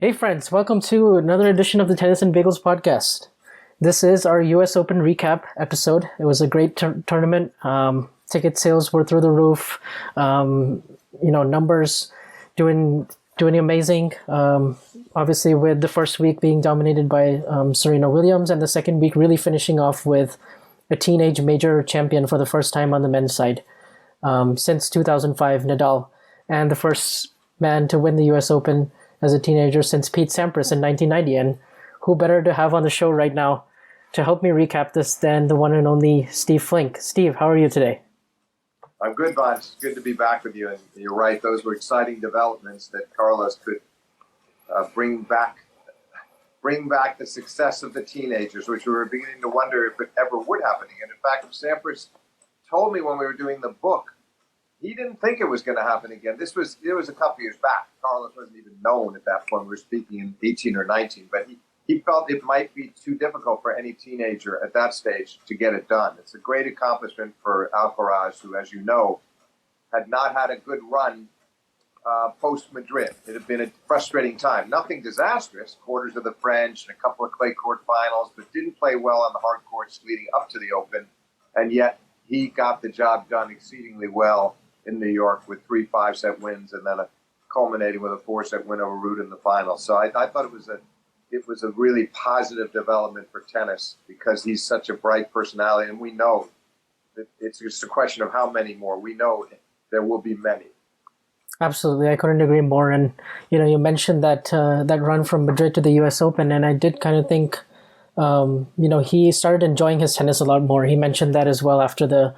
Hey friends, welcome to another edition of the Tennis and Bagels podcast. This is our US Open recap episode. It was a great tournament. Ticket sales were through the roof. Numbers doing amazing. Obviously, with the first week being dominated by Serena Williams, and the second week really finishing off with a teenage major champion for the first time on the men's side since 2005, Nadal, and the first man to win the US Open as a teenager since Pete Sampras in 1990. And who better to have on the show right now to help me recap this than the one and only Steve Flink. Steve, how are you today? I'm good, Vansh. It's good to be back with you. And you're right, those were exciting developments that Carlos could bring back the success of the teenagers, which we were beginning to wonder if it ever would happen again. In fact, Sampras told me when we were doing the book, he didn't think it was going to happen again. It was a couple years back. Carlos wasn't even known at that point. We were speaking in 18 or 19, but he felt it might be too difficult for any teenager at that stage to get it done. It's a great accomplishment for Alcaraz, who, as you know, had not had a good run post-Madrid. It had been a frustrating time. Nothing disastrous, quarters of the French and a couple of clay court finals, but didn't play well on the hard courts leading up to the Open. And yet he got the job done exceedingly well in New York with 3 5-set wins, and then culminating with a 4-set win over Ruud in the final. So I thought it was a really positive development for tennis because he's such a bright personality, and we know that it's just a question of how many more. We know there will be many. Absolutely, I couldn't agree more. And you mentioned that that run from Madrid to the U.S. Open, and I did kind of think, he started enjoying his tennis a lot more. He mentioned that as well after the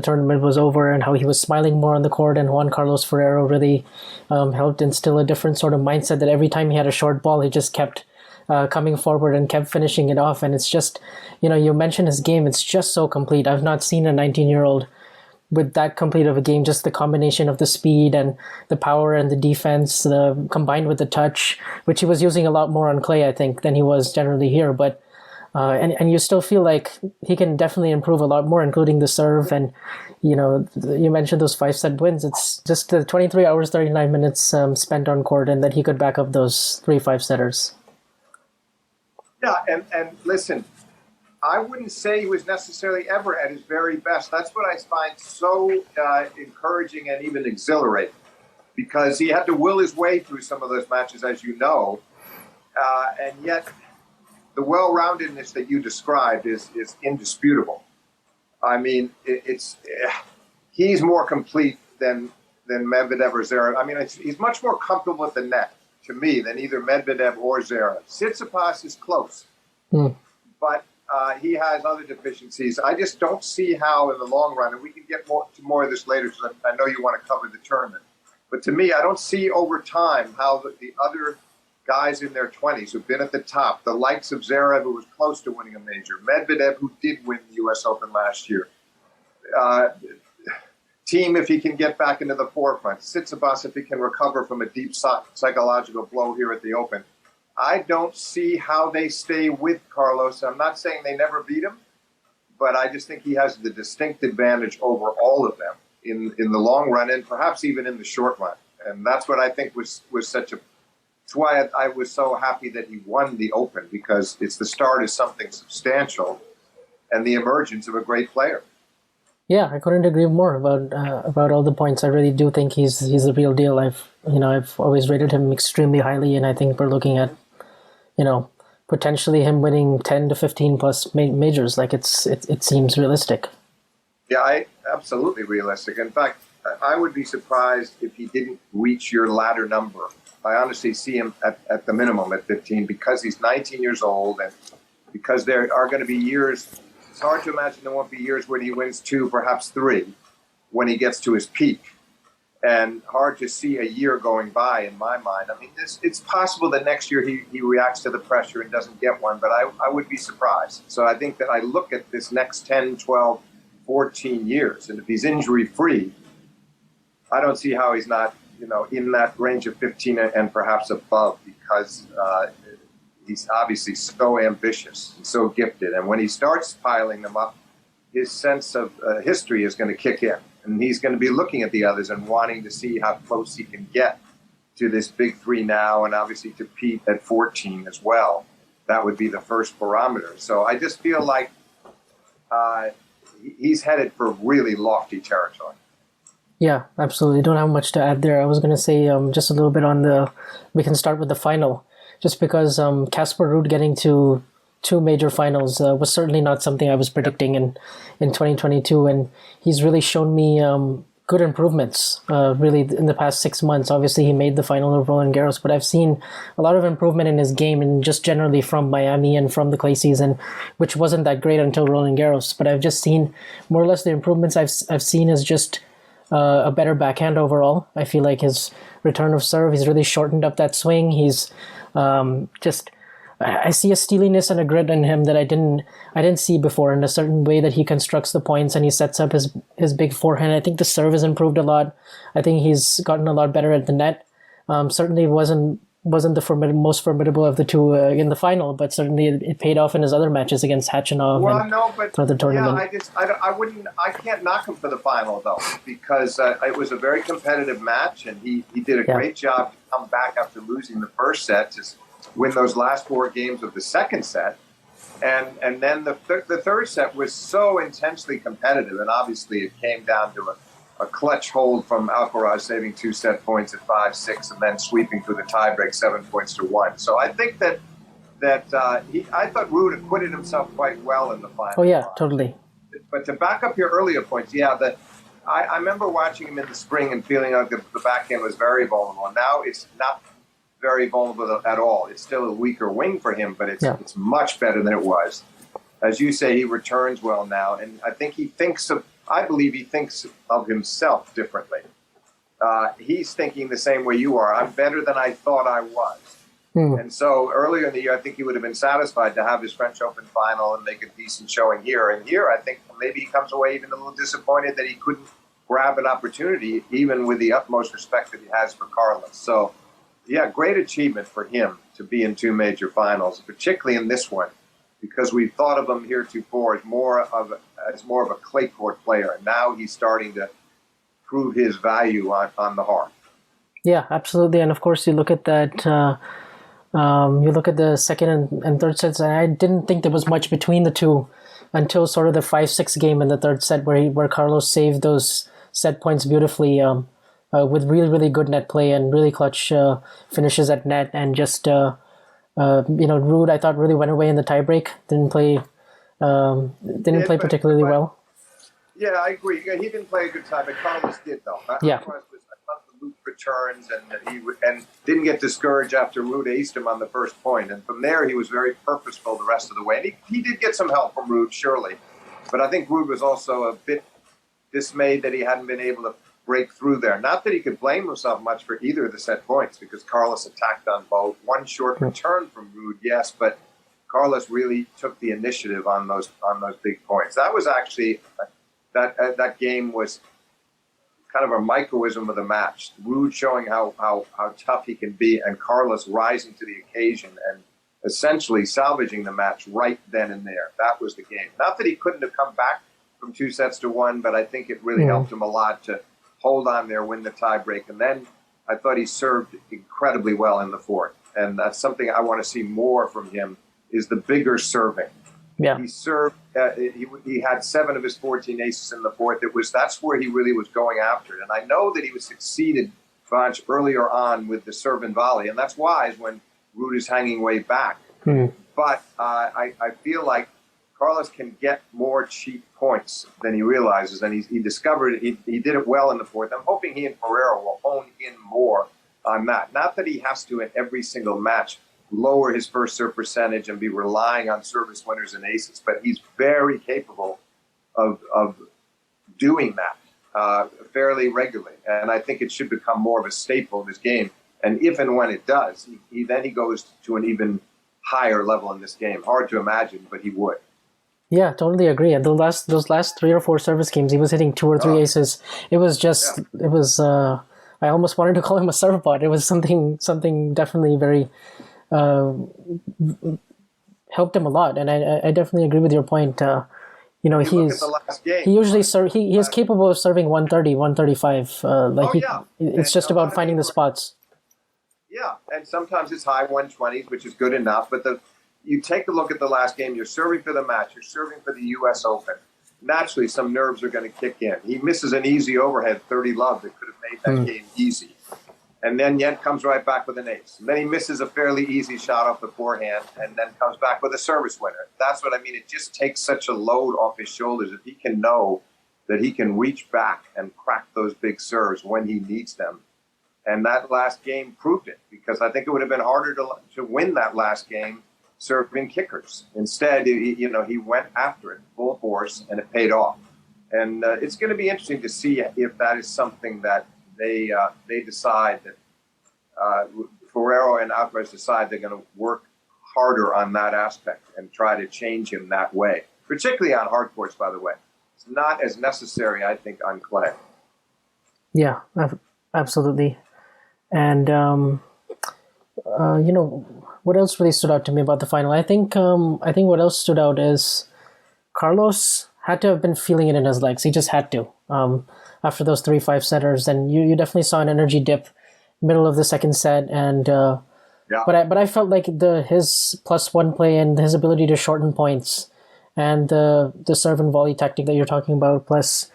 tournament was over, and how he was smiling more on the court, and Juan Carlos Ferrero really helped instill a different sort of mindset that every time he had a short ball, he just kept coming forward and kept finishing it off. And it's just, you mentioned his game, it's just so complete. I've not seen a 19-year-old with that complete of a game, just the combination of the speed and the power and the defense, combined with the touch, which he was using a lot more on clay, I think, than he was generally here. But and you still feel like he can definitely improve a lot more, including the serve. And, you mentioned those 5-set wins. It's just the 23 hours, 39 minutes spent on court, and that he could back up those 3 5-setters. Yeah, and listen, I wouldn't say he was necessarily ever at his very best. That's what I find so encouraging and even exhilarating, because he had to will his way through some of those matches, as you know, and yet the well-roundedness that you described is indisputable. I mean, he's more complete than Medvedev or Zverev. I mean, he's much more comfortable with the net, to me, than either Medvedev or Zverev. Tsitsipas is close, but he has other deficiencies. I just don't see how, in the long run, and we can get to more of this later, because I know you want to cover the tournament, but to me, I don't see over time how the other guys in their 20s who've been at the top, the likes of Zverev, who was close to winning a major, Medvedev, who did win the U.S. Open last year, Thiem, if he can get back into the forefront, Tsitsipas, if he can recover from a deep psychological blow here at the Open. I don't see how they stay with Carlos. I'm not saying they never beat him, but I just think he has the distinct advantage over all of them in the long run, and perhaps even in the short run. And that's what I think was such a... That's why I was so happy that he won the Open, because it's the start of something substantial and the emergence of a great player. Yeah, I couldn't agree more about all the points. I really do think he's the real deal. I've always rated him extremely highly, and I think we're looking at, potentially him winning 10 to 15 plus majors. Like it seems realistic. Yeah, absolutely realistic. In fact, I would be surprised if he didn't reach your latter number. I honestly see him at the minimum at 15, because he's 19 years old, and because there are going to be years. It's hard to imagine there won't be years when he wins 2, perhaps 3, when he gets to his peak. And hard to see a year going by, in my mind. I mean, it's possible that next year he reacts to the pressure and doesn't get one, but I would be surprised. So I think that I look at this next 10, 12, 14 years, and if he's injury-free, I don't see how he's not, in that range of 15 and perhaps above, because he's obviously so ambitious and so gifted. And when he starts piling them up, his sense of history is going to kick in. And he's going to be looking at the others and wanting to see how close he can get to this big three now, and obviously to Pete at 14 as well. That would be the first barometer. So I just feel like he's headed for really lofty territory. Yeah, absolutely. Don't have much to add there. I was going to say just a little bit we can start with the final, just because Casper Ruud getting to two major finals was certainly not something I was predicting in 2022. And he's really shown me good improvements really in the past 6 months. Obviously, he made the final of Roland Garros, but I've seen a lot of improvement in his game and just generally from Miami and from the clay season, which wasn't that great until Roland Garros. But I've just seen more or less the improvements I've seen is just a better backhand overall. I feel like his return of serve, he's really shortened up that swing. He's I see a steeliness and a grit in him that I didn't see before, in a certain way that he constructs the points and he sets up his big forehand. I think the serve has improved a lot. I think he's gotten a lot better at the net. Certainly wasn't the most formidable of the two in the final, but certainly it paid off in his other matches against Hachinov for the tournament. I can't knock him for the final though, because it was a very competitive match, and he did a great job to come back after losing the first set to win those last 4 games of the second set, and then the third set was so intensely competitive, and obviously it came down to a clutch hold from Alcaraz, saving 2 set points at 5-6, and then sweeping through the tiebreak 7 points to 1. So I think that I thought Ruud acquitted himself quite well in the final. Oh yeah, totally. But to back up your earlier points, I remember watching him in the spring and feeling like the backhand was very vulnerable. Now it's not very vulnerable at all. It's still a weaker wing for him, but it's much better than it was. As you say, he returns well now, and I think I believe he thinks of himself differently. He's thinking the same way you are. I'm better than I thought I was. And so earlier in the year, I think he would have been satisfied to have his French Open final and make a decent showing here. And here, I think maybe he comes away even a little disappointed that he couldn't grab an opportunity, even with the utmost respect that he has for Carlos. So, yeah, great achievement for him to be in 2 major finals, particularly in this one, because we've thought of him heretofore as more of a clay court player, and now he's starting to prove his value on the hearth. Yeah, absolutely. And of course, you look at that. You look at the second and third sets, and I didn't think there was much between the two until sort of the 5-6 game in the third set, where Carlos saved those set points beautifully with really, really good net play and really clutch finishes at net, and just Ruud, I thought, really went away in the tiebreak. Didn't play particularly well. Yeah, I agree. Yeah, he didn't play a good time, but Carlos did though. I thought the loop returns, and he didn't get discouraged after Ruud aced him on the first point, and from there he was very purposeful the rest of the way. And he did get some help from Ruud, surely, but I think Ruud was also a bit dismayed that he hadn't been able to break through there. Not that he could blame himself much for either of the set points, because Carlos attacked on both. One short return from Ruud, yes, but Carlos really took the initiative on those big points. That was actually that game was kind of a microism of the match. Ruud showing how tough he can be, and Carlos rising to the occasion and essentially salvaging the match right then and there. That was the game. Not that he couldn't have come back from 2 sets to 1, but I think it really helped him a lot to hold on there, win the tiebreak. And then I thought he served incredibly well in the fourth. And that's something I want to see more from him, is the bigger serving. Yeah. He served, he had 7 of his 14 aces in the fourth. That's where he really was going after it. And I know that he was succeeded, Vansh, earlier on with the serve and volley. And that's wise when Ruud is hanging way back. But I feel like Carlos can get more cheap points than he realizes, and he discovered it. He did it well in the fourth. I'm hoping he and Ferrero will hone in more on that. Not that he has to, in every single match, lower his first serve percentage and be relying on service winners and aces, but he's very capable of doing that fairly regularly. And I think it should become more of a staple of his game. And if and when it does, he goes to an even higher level in this game. Hard to imagine, but he would. Yeah, totally agree. And those last 3 or 4 service games, he was hitting 2 or 3 aces. It was just, it was. I almost wanted to call him a serve bot. It was something definitely very helped him a lot. And I definitely agree with your point. He usually he is capable of serving 130, 135. It's just about finding the spots. Yeah, and sometimes it's high 120s, which is good enough. But you take a look at the last game. You're serving for the match. You're serving for the U.S. Open. Naturally, some nerves are going to kick in. He misses an easy overhead 30 love that could have made that game easy. And then yet comes right back with an ace. And then he misses a fairly easy shot off the forehand and then comes back with a service winner. That's what I mean. It just takes such a load off his shoulders if he can know that he can reach back and crack those big serves when he needs them. And that last game proved it, because I think it would have been harder to win that last game serving kickers. Instead, he went after it full force, and it paid off. And it's going to be interesting to see if that is something that they decide that Ferrero and Alcaraz decide they're going to work harder on that aspect and try to change him that way, particularly on hard courts, by the way. It's not as necessary, I think, on clay. Yeah, absolutely. And, what else really stood out to me about the final? I think what else stood out is Carlos had to have been feeling it in his legs. He just had to. After those 3-5 setters, and you definitely saw an energy dip middle of the second set, and but I felt like his +1 play and his ability to shorten points and the serve and volley tactic that you're talking about, plus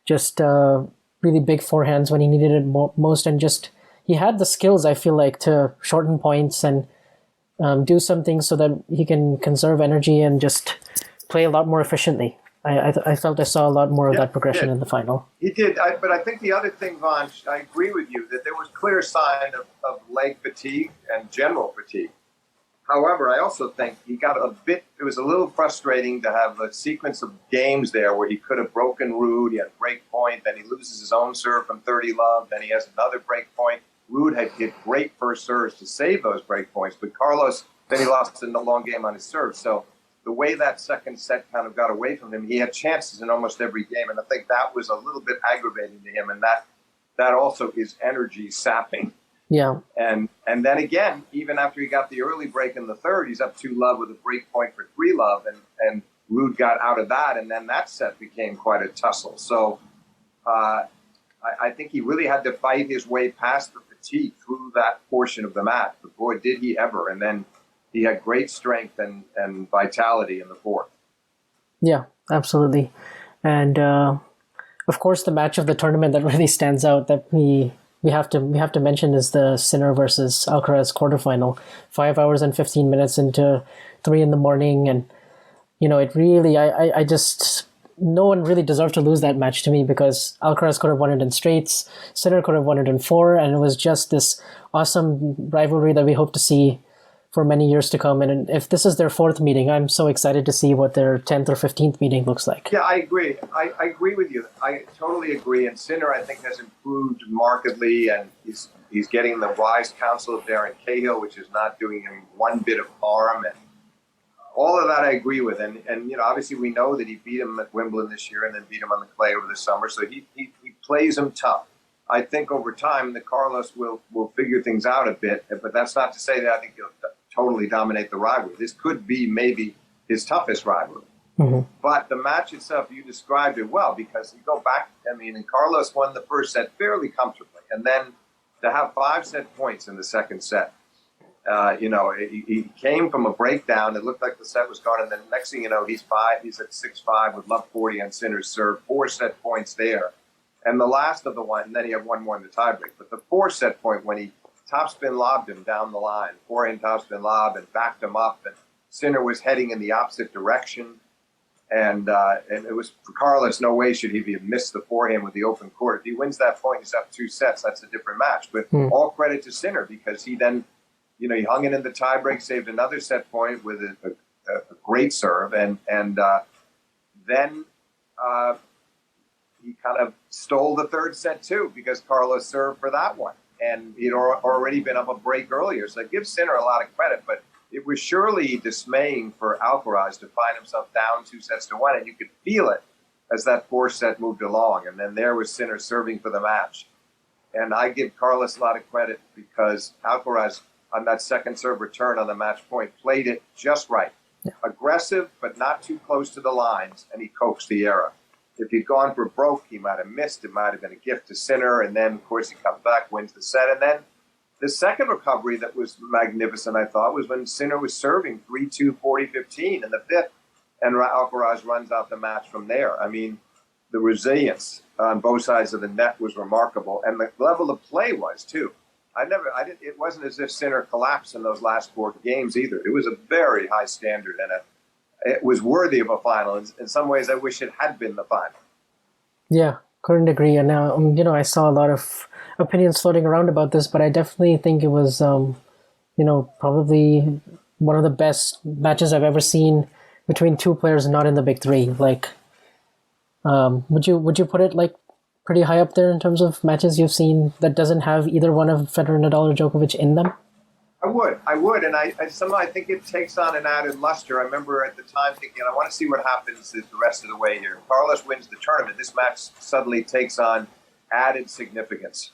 just really big forehands when he needed it most, and just he had the skills, I feel like, to shorten points and do some things so that he can conserve energy and just play a lot more efficiently. I felt I saw a lot more of that progression in the final. He did, but I think the other thing, Vansh, I agree with you that there was clear sign of leg fatigue and general fatigue. However, I also think it was a little frustrating to have a sequence of games there where he could have broken Ruud, he had a break point, then he loses his own serve from 30 love, then he has another break point. Ruud had hit great first serves to save those break points, but Carlos, then he lost in the long game on his serve. So the way that second set kind of got away from him, he had chances in almost every game, and I think that was a little bit aggravating to him, and that also is energy sapping. Yeah. And then again, even after he got the early break in the third, he's up 2 love with a break point for 3 love, and Ruud got out of that, and then that set became quite a tussle. So I think he really had to fight his way past the fatigue through that portion of the match. But boy, did he ever. And then he had great strength and vitality in the fourth. Yeah, absolutely. And of course, the match of the tournament that really stands out that we have to mention is the Sinner versus Alcaraz quarterfinal. 5 hours and 15 minutes into 3 a.m, and it really I just no one really deserved to lose that match to me, because Alcaraz could have won it in straights, Sinner could have won it in 4, and it was just this awesome rivalry that we hope to see for many years to come. And if this is their 4th meeting, I'm so excited to see what their 10th or 15th meeting looks like. Yeah, I agree. I agree with you. I totally agree. And Sinner, I think, has improved markedly, and he's getting the wise counsel of Darren Cahill, which is not doing him one bit of harm. And all of that I agree with. And obviously we know that he beat him at Wimbledon this year and then beat him on the clay over the summer. So he plays him tough. I think over time the Carlos will figure things out a bit, but that's not to say that I think he'll totally dominate the rivalry. This could be maybe his toughest rivalry. Mm-hmm. But the match itself, you described it well, because you go back, and Carlos won the first set fairly comfortably. And then to have 5 set points in the second set, he came from a breakdown. It looked like the set was gone. And then next thing you know, he's at 6-5 with love 40 on Sinner's serve, 4 set points there. And the last of the one, and then he had one more in the tiebreak. But the 4 set point when he topspin lobbed him down the line, forehand topspin lob, and backed him up, and Sinner was heading in the opposite direction. And it was, for Carlos, no way should he have missed the forehand with the open court. If he wins that point, he's up 2 sets. That's a different match. But all credit to Sinner, because he then, he hung it in the tiebreak, saved another set point with a great serve, and then he kind of stole the third set too, because Carlos served for that one, and he'd already been up a break earlier. So it gives Sinner a lot of credit, but it was surely dismaying for Alcaraz to find himself down 2-1, and you could feel it as that 4th set moved along. And then there was Sinner serving for the match. And I give Carlos a lot of credit, because Alcaraz, on that second serve return on the match point, played it just right. Yeah. Aggressive, but not too close to the lines, and he coaxed the error. If he'd gone for broke, he might have missed. It might have been a gift to Sinner, and then, of course, he comes back, wins the set, and then the second recovery that was magnificent, I thought, was when Sinner was serving 3-2, 40-15 in the fifth, and Alcaraz runs out the match from there. I mean, the resilience on both sides of the net was remarkable, and the level of play was too. It wasn't as if Sinner collapsed in those last four games either. It was a very high standard, and it was worthy of a final. In some ways, I wish it had been the final. Yeah, couldn't agree. And I saw a lot of opinions floating around about this, but I definitely think it was, probably one of the best matches I've ever seen between two players not in the big three. Like, would you put it like pretty high up there in terms of matches you've seen that doesn't have either one of Federer, Nadal, or Djokovic in them? I would, and I think it takes on an added luster. I remember at the time thinking, I want to see what happens the rest of the way here. Carlos wins the tournament. This match suddenly takes on added significance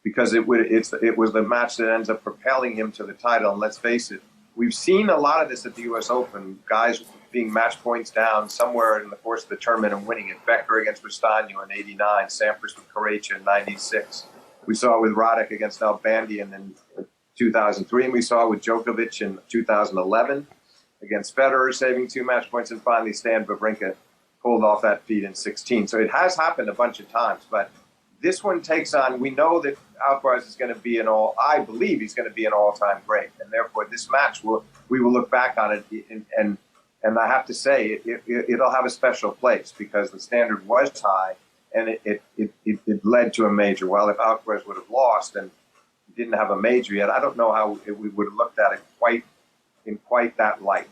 because it was the match that ends up propelling him to the title. And let's face it, we've seen a lot of this at the U.S. Open. Guys being match points down somewhere in the course of the tournament and winning it. Becker against Rustanu in '89, Sampras with Croatia in '96. We saw it with Roddick against Nalbandian in 2003, and we saw it with Djokovic in 2011 against Federer, saving 2 match points, and finally Stan Wawrinka pulled off that feat in 16. So it has happened a bunch of times, but this one takes on, we know that Alcaraz is going to be I believe he's going to be an all-time great, and therefore this match, we will look back on it, and I have to say, it'll have a special place because the standard was high, and it led to a major. Well, if Alcaraz would have lost and didn't have a major yet, I don't know how we would have looked at it in quite that light.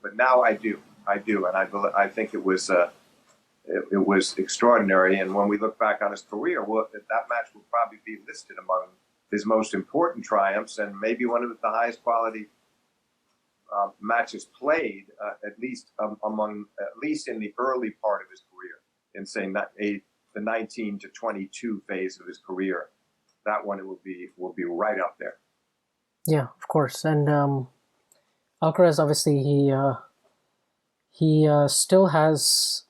But now I do, and I think it was extraordinary. And when we look back on his career, that match will probably be listed among his most important triumphs, and maybe one of the highest quality matches played, at least in the early part of his career, in saying that the 19 to 22 phase of his career. That one will be right up there. Yeah, of course. And Alcaraz, obviously, he still has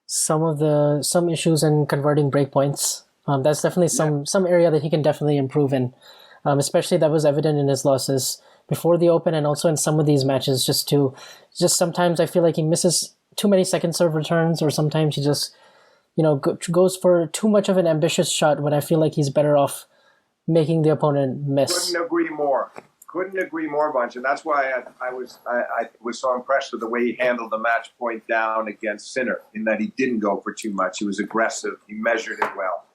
some issues in converting breakpoints. That's definitely some area that he can definitely improve in. Especially that was evident in his losses before the Open and also in some of these matches. Just sometimes I feel like he misses too many second serve returns, or sometimes he just goes for too much of an ambitious shot when I feel like he's better off making the opponent miss. Couldn't agree more, Vansh. And that's why I was so impressed with the way he handled the match point down against Sinner, in that he didn't go for too much. He was aggressive. He measured it well.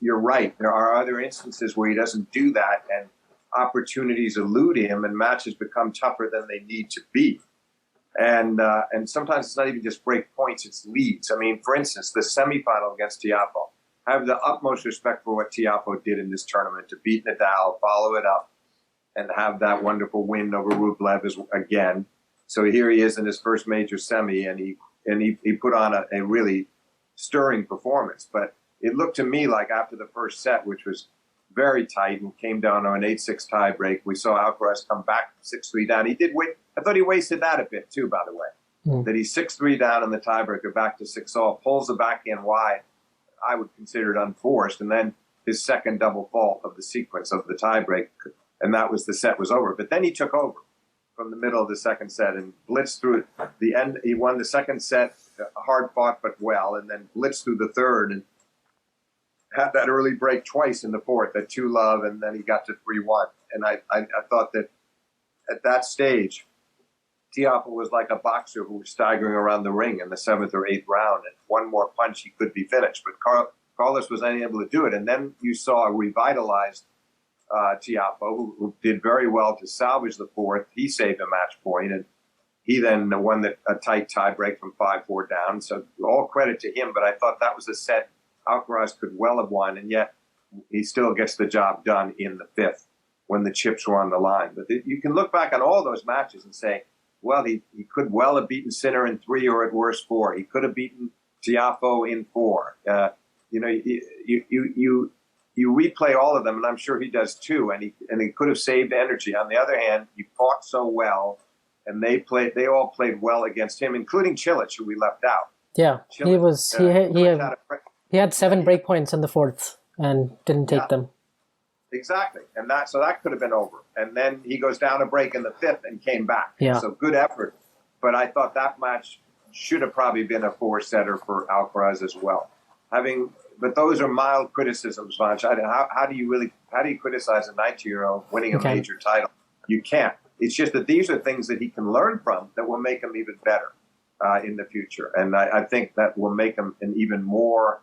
You're right. There are other instances where he doesn't do that, and opportunities elude him, and matches become tougher than they need to be. And sometimes it's not even just break points, it's leads. I mean, for instance, the semifinal against Tiafoe. I have the utmost respect for what Tiafoe did in this tournament, to beat Nadal, follow it up, and have that wonderful win over Rublev again. So here he is in his first major semi, and he put on a really stirring performance. But it looked to me like after the first set, which was very tight and came down to an 8-6 tiebreak, we saw Alcaraz come back 6-3 down. He did wait. I thought he wasted that a bit too, by the way. That he's 6-3 down in the tiebreaker, back to 6-all, pulls the backhand wide. I would consider it unforced, and then his second double fault of the sequence of the tiebreak, and that was the set was over. But then he took over from the middle of the second set and blitzed through the end. He won the second set, hard fought but well, and then blitzed through the third and had that early break twice in the fourth at 2-love, and then he got to 3-1. And I thought that at that stage, Tiafoe was like a boxer who was staggering around the ring in the 7th or 8th round, and one more punch he could be finished. But Carlos was unable to do it. And then you saw a revitalized Tiafoe who did very well to salvage the fourth. He saved a match point, and he then won a tight tiebreak from 5-4 down. So all credit to him, but I thought that was a set Alcaraz could well have won, and yet he still gets the job done in the fifth when the chips were on the line. But you can look back on all those matches and say, well, he could well have beaten Sinner in 3 or at worst 4. He could have beaten Tiafoe in 4. You replay all of them, and I'm sure he does too. And he could have saved energy. On the other hand, he fought so well, and they all played well against him, including Cilic, who we left out. Yeah, Cilic, he had 7 break points in the fourth and didn't take them. Exactly. And that could have been over. And then he goes down a break in the fifth and came back. Yeah. So good effort. But I thought that match should have probably been a 4-setter for Alcaraz as well. But those are mild criticisms, Vansh. How do you criticize a 19-year-old winning a major title? You can't. It's just that these are things that he can learn from that will make him even better in the future. And I think that will make him an even more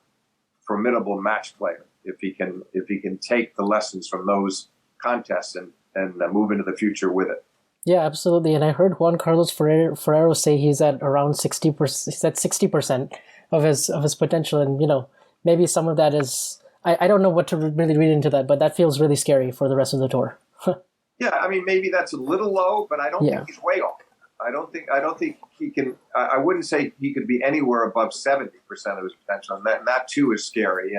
formidable match player if he can take the lessons from those contests and move into the future with it. Yeah, absolutely. And I heard Juan Carlos Ferrero say he's at around 60%. He's at 60% of his potential, and maybe some of that is I don't know what to really read into that, but that feels really scary for the rest of the tour. Yeah, I mean maybe that's a little low, but I don't think he's way off. I don't think he can. I wouldn't say he could be anywhere above 70% of his potential, and that too is scary.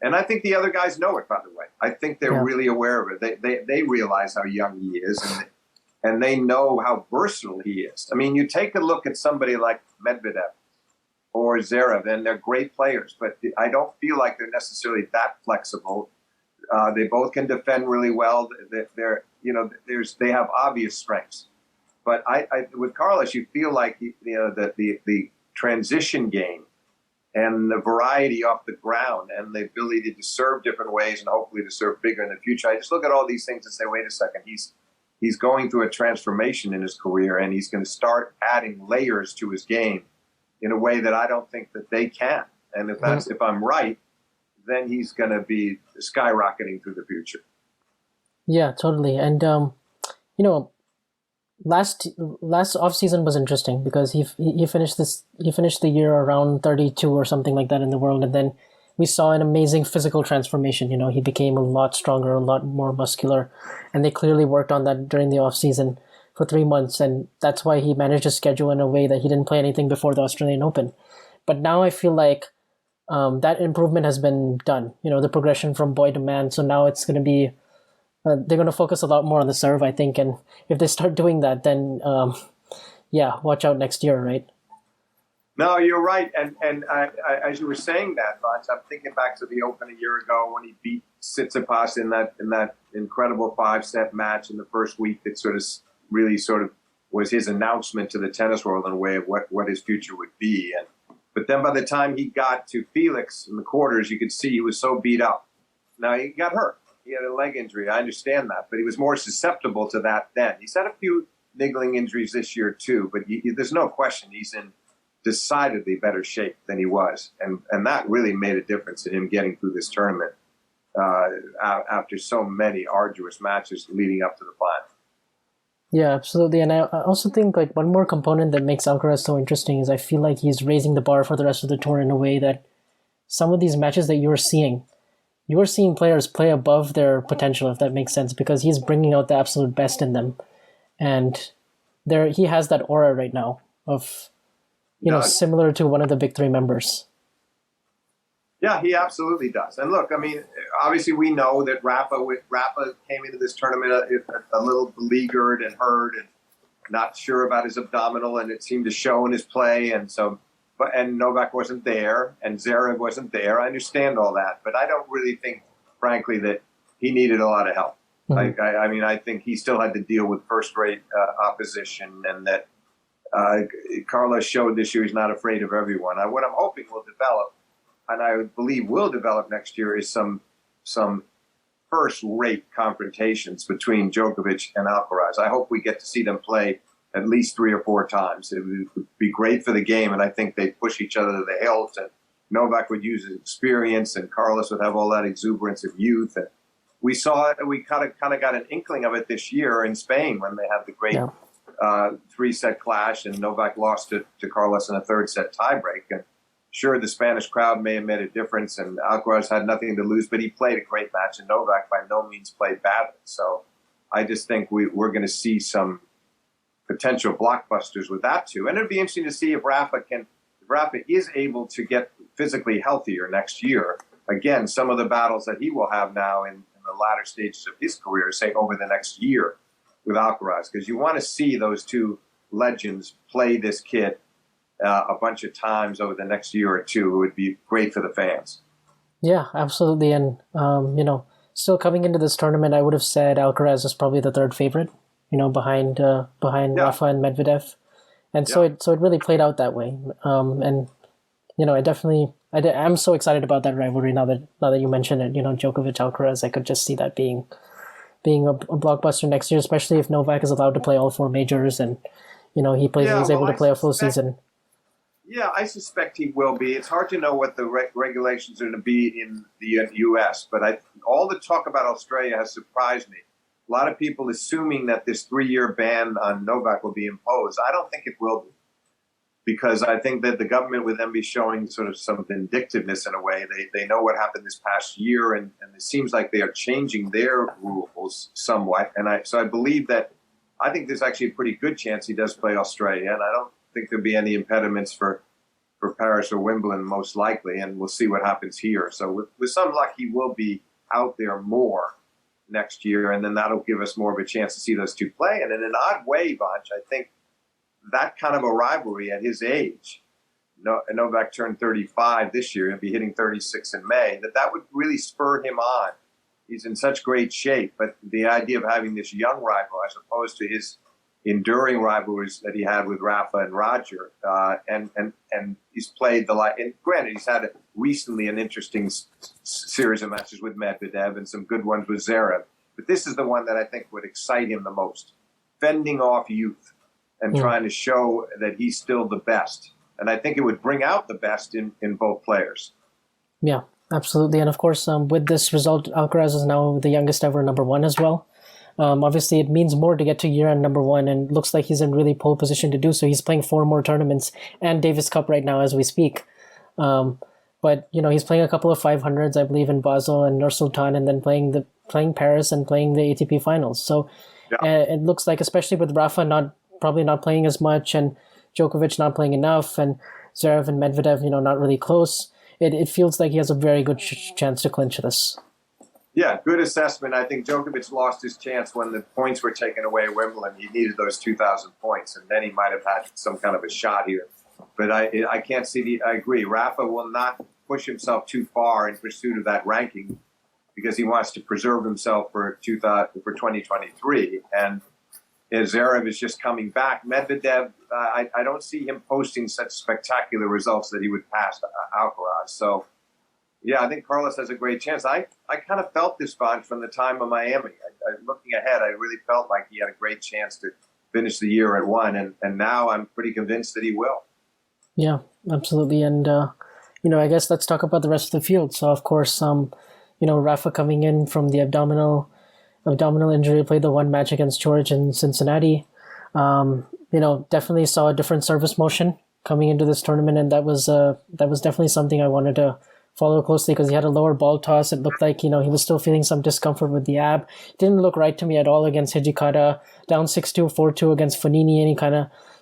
And I think the other guys know it. By the way, I think they're really aware of it. They realize how young he is, and they know how versatile he is. I mean, you take a look at somebody like Medvedev or Zverev, and they're great players, but I don't feel like they're necessarily that flexible. They both can defend really well. They have obvious strengths. But with Carlos, you feel like the transition game and the variety off the ground and the ability to serve different ways and hopefully to serve bigger in the future. I just look at all these things and say, wait a second, he's going through a transformation in his career, and he's going to start adding layers to his game in a way that I don't think that they can. And if I'm right, then he's going to be skyrocketing through the future. Yeah, totally. And last off season was interesting because he finished the year around 32 or something like that in the world, and then we saw an amazing physical transformation. He became a lot stronger, a lot more muscular, and they clearly worked on that during the off season for 3 months, and that's why he managed to schedule in a way that he didn't play anything before the Australian Open. But now I feel like that improvement has been done. The progression from boy to man. So now it's going to be they're going to focus a lot more on the serve, I think. And if they start doing that, then watch out next year, right? No, you're right. And I, as you were saying that, Vance, I'm thinking back to the Open a year ago when he beat Tsitsipas in that incredible 5-set match in the first week that sort of was his announcement to the tennis world in a way of what his future would be. But then by the time he got to Felix in the quarters, you could see he was so beat up. Now, he got hurt. He had a leg injury. I understand that. But he was more susceptible to that then. He's had a few niggling injuries this year, too. But there's no question he's in decidedly better shape than he was. And that really made a difference in him getting through this tournament after so many arduous matches leading up to the final. Yeah, absolutely. And I also think like one more component that makes Alcaraz so interesting is I feel like he's raising the bar for the rest of the tour in a way that some of these matches that you're seeing players play above their potential, if that makes sense, because he's bringing out the absolute best in them. And he has that aura right now of, similar to one of the big three members. Yeah, he absolutely does. And look, I mean, obviously we know that Rafa came into this tournament a little beleaguered and hurt and not sure about his abdominal, and it seemed to show in his play. And Novak wasn't there, and Zverev wasn't there. I understand all that, but I don't really think, frankly, that he needed a lot of help. Mm-hmm. I think he still had to deal with first-rate opposition, and that Carlos showed this year he's not afraid of everyone. What I'm hoping will develop, and I believe will develop next year, is some first-rate confrontations between Djokovic and Alcaraz. I hope we get to see them play at least 3 or 4 times. It would be great for the game, and I think they'd push each other to the hilt, and Novak would use his experience, and Carlos would have all that exuberance of youth. And we saw it, we kind of got an inkling of it this year in Spain when they had the great 3-set clash, and Novak lost to Carlos in a 3rd-set tiebreak. And sure, the Spanish crowd may have made a difference, and Alcaraz had nothing to lose, but he played a great match, and Novak by no means played badly. So I just think we're going to see some potential blockbusters with that too. And it'd be interesting to see if Rafa is able to get physically healthier next year. Again, some of the battles that he will have now in the latter stages of his career, say over the next year with Alcaraz, because you want to see those two legends play this kid a bunch of times over the next year or two. It would be great for the fans. Yeah, absolutely. And, still coming into this tournament, I would have said Alcaraz is probably the third favorite, behind Rafa and Medvedev. And so it really played out that way. And I'm so excited about that rivalry now that you mention it. Djokovic Alcaraz, I could just see that being a blockbuster next year, especially if Novak is allowed to play all four majors and he's able to play a full season. Yeah, I suspect he will be. It's hard to know what the regulations are going to be in the U.S., but all the talk about Australia has surprised me. A lot of people assuming that this 3-year ban on Novak will be imposed. I don't think it will be, because I think that the government would then be showing sort of some vindictiveness in a way. They know what happened this past year, and it seems like they are changing their rules somewhat. And I believe that I think there's actually a pretty good chance he does play Australia, and I don't think there'll be any impediments for Paris or Wimbledon, most likely, and we'll see what happens here. So with some luck, he will be out there more next year, and then that'll give us more of a chance to see those two play. And in an odd way, Vansh, I think that kind of a rivalry at his age, Novak turned 35 this year, he'll be hitting 36 in May, that would really spur him on. He's in such great shape, but the idea of having this young rival as opposed to his enduring rivalries that he had with Rafa and Roger, and he's played and granted, he's had recently an interesting series of matches with Medvedev and some good ones with Zverev, but this is the one that I think would excite him the most, fending off youth and trying to show that he's still the best. And I think it would bring out the best in both players. Yeah, absolutely. And of course, with this result, Alcaraz is now the youngest ever number one as well. Obviously, it means more to get to year-end number one, and looks like he's in really pole position to do so. He's playing 4 more tournaments and Davis Cup right now as we speak. But he's playing a couple of 500s, I believe, in Basel and Nur-Sultan, and then playing Paris and playing the ATP finals. So it looks like, especially with Rafa probably not playing as much, and Djokovic not playing enough, and Zverev and Medvedev, not really close, it feels like he has a very good chance to clinch this. Yeah, good assessment. I think Djokovic lost his chance when the points were taken away at Wimbledon. He needed those 2,000 points, and then he might have had some kind of a shot here. But I can't see I agree. Rafa will not push himself too far in pursuit of that ranking because he wants to preserve himself for 2023. And Zverev is just coming back. Medvedev, I don't see him posting such spectacular results that he would pass Alcaraz. So, yeah, I think Carlos has a great chance. I kind of felt this, Vansh, from the time of Miami. Looking ahead, I really felt like he had a great chance to finish the year at 1, and now I'm pretty convinced that he will. Yeah, absolutely. And, I guess let's talk about the rest of the field. So, of course, Rafa coming in from the abdominal injury, played the one match against George in Cincinnati. Definitely saw a different service motion coming into this tournament, and that was definitely something I wanted to follow closely because he had a lower ball toss. It looked like he was still feeling some discomfort with the ab. It didn't look right to me at all against Hijikata. Down 6-2, 4-2 against Fognini, and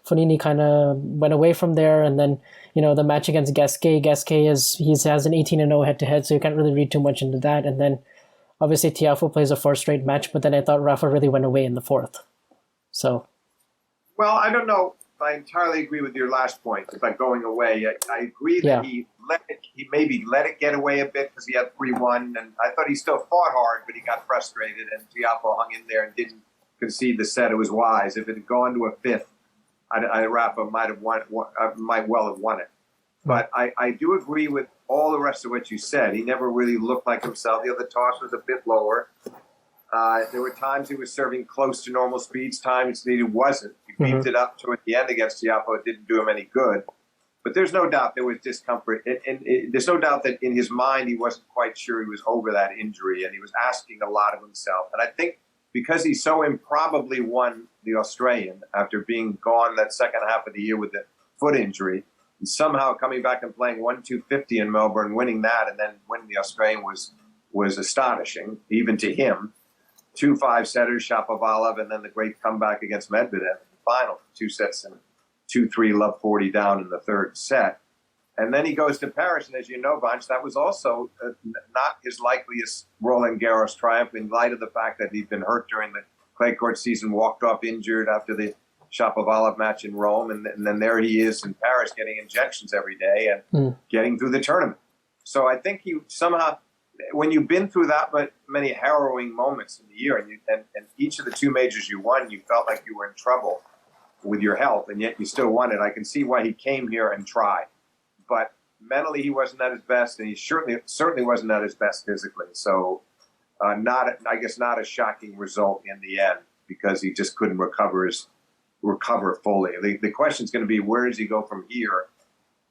Fognini kind of went away from there. And then the match against Gasquet. Gasquet has an 18-0 head-to-head, so you can't really read too much into that. And then obviously Tiafoe plays a 4th straight match, but then I thought Rafa really went away in the 4th. So, well, I don't know. I entirely agree with your last point about going away. I agree that he maybe let it get away a bit because he had 3-1, and I thought he still fought hard, but he got frustrated, and Tiafoe hung in there and didn't concede the set. It was wise. If it had gone to a 5th, Rafa might well have won it. But I do agree with all the rest of what you said. He never really looked like himself. The other toss was a bit lower. There were times he was serving close to normal speeds, times he wasn't. He beefed it up toward the end against Tiafoe. It didn't do him any good. But there's no doubt there was discomfort. And there's no doubt that in his mind he wasn't quite sure he was over that injury, and he was asking a lot of himself. And I think because he so improbably won the Australian after being gone that second half of the year with the foot injury, and somehow coming back and playing 1-2-50 in Melbourne, winning that, and then winning the Australian was astonishing, even to him. 2 5-setters, Shapovalov, and then the great comeback against Medvedev in the final. 2 sets and 2-3, love 40 down in the 3rd set. And then he goes to Paris, and as you know, Vansh, that was also not his likeliest Roland Garros triumph in light of the fact that he'd been hurt during the clay court season, walked off injured after the Shapovalov match in Rome, and then there he is in Paris getting injections every day and getting through the tournament. So I think he somehow, when you've been through that many harrowing moments in the year, and each of the two majors you won, you felt like you were in trouble with your health, and yet you still won it. I can see why he came here and tried, but mentally he wasn't at his best, and he certainly wasn't at his best physically. So, not a shocking result in the end, because he just couldn't recover fully. The question is going to be, where does he go from here?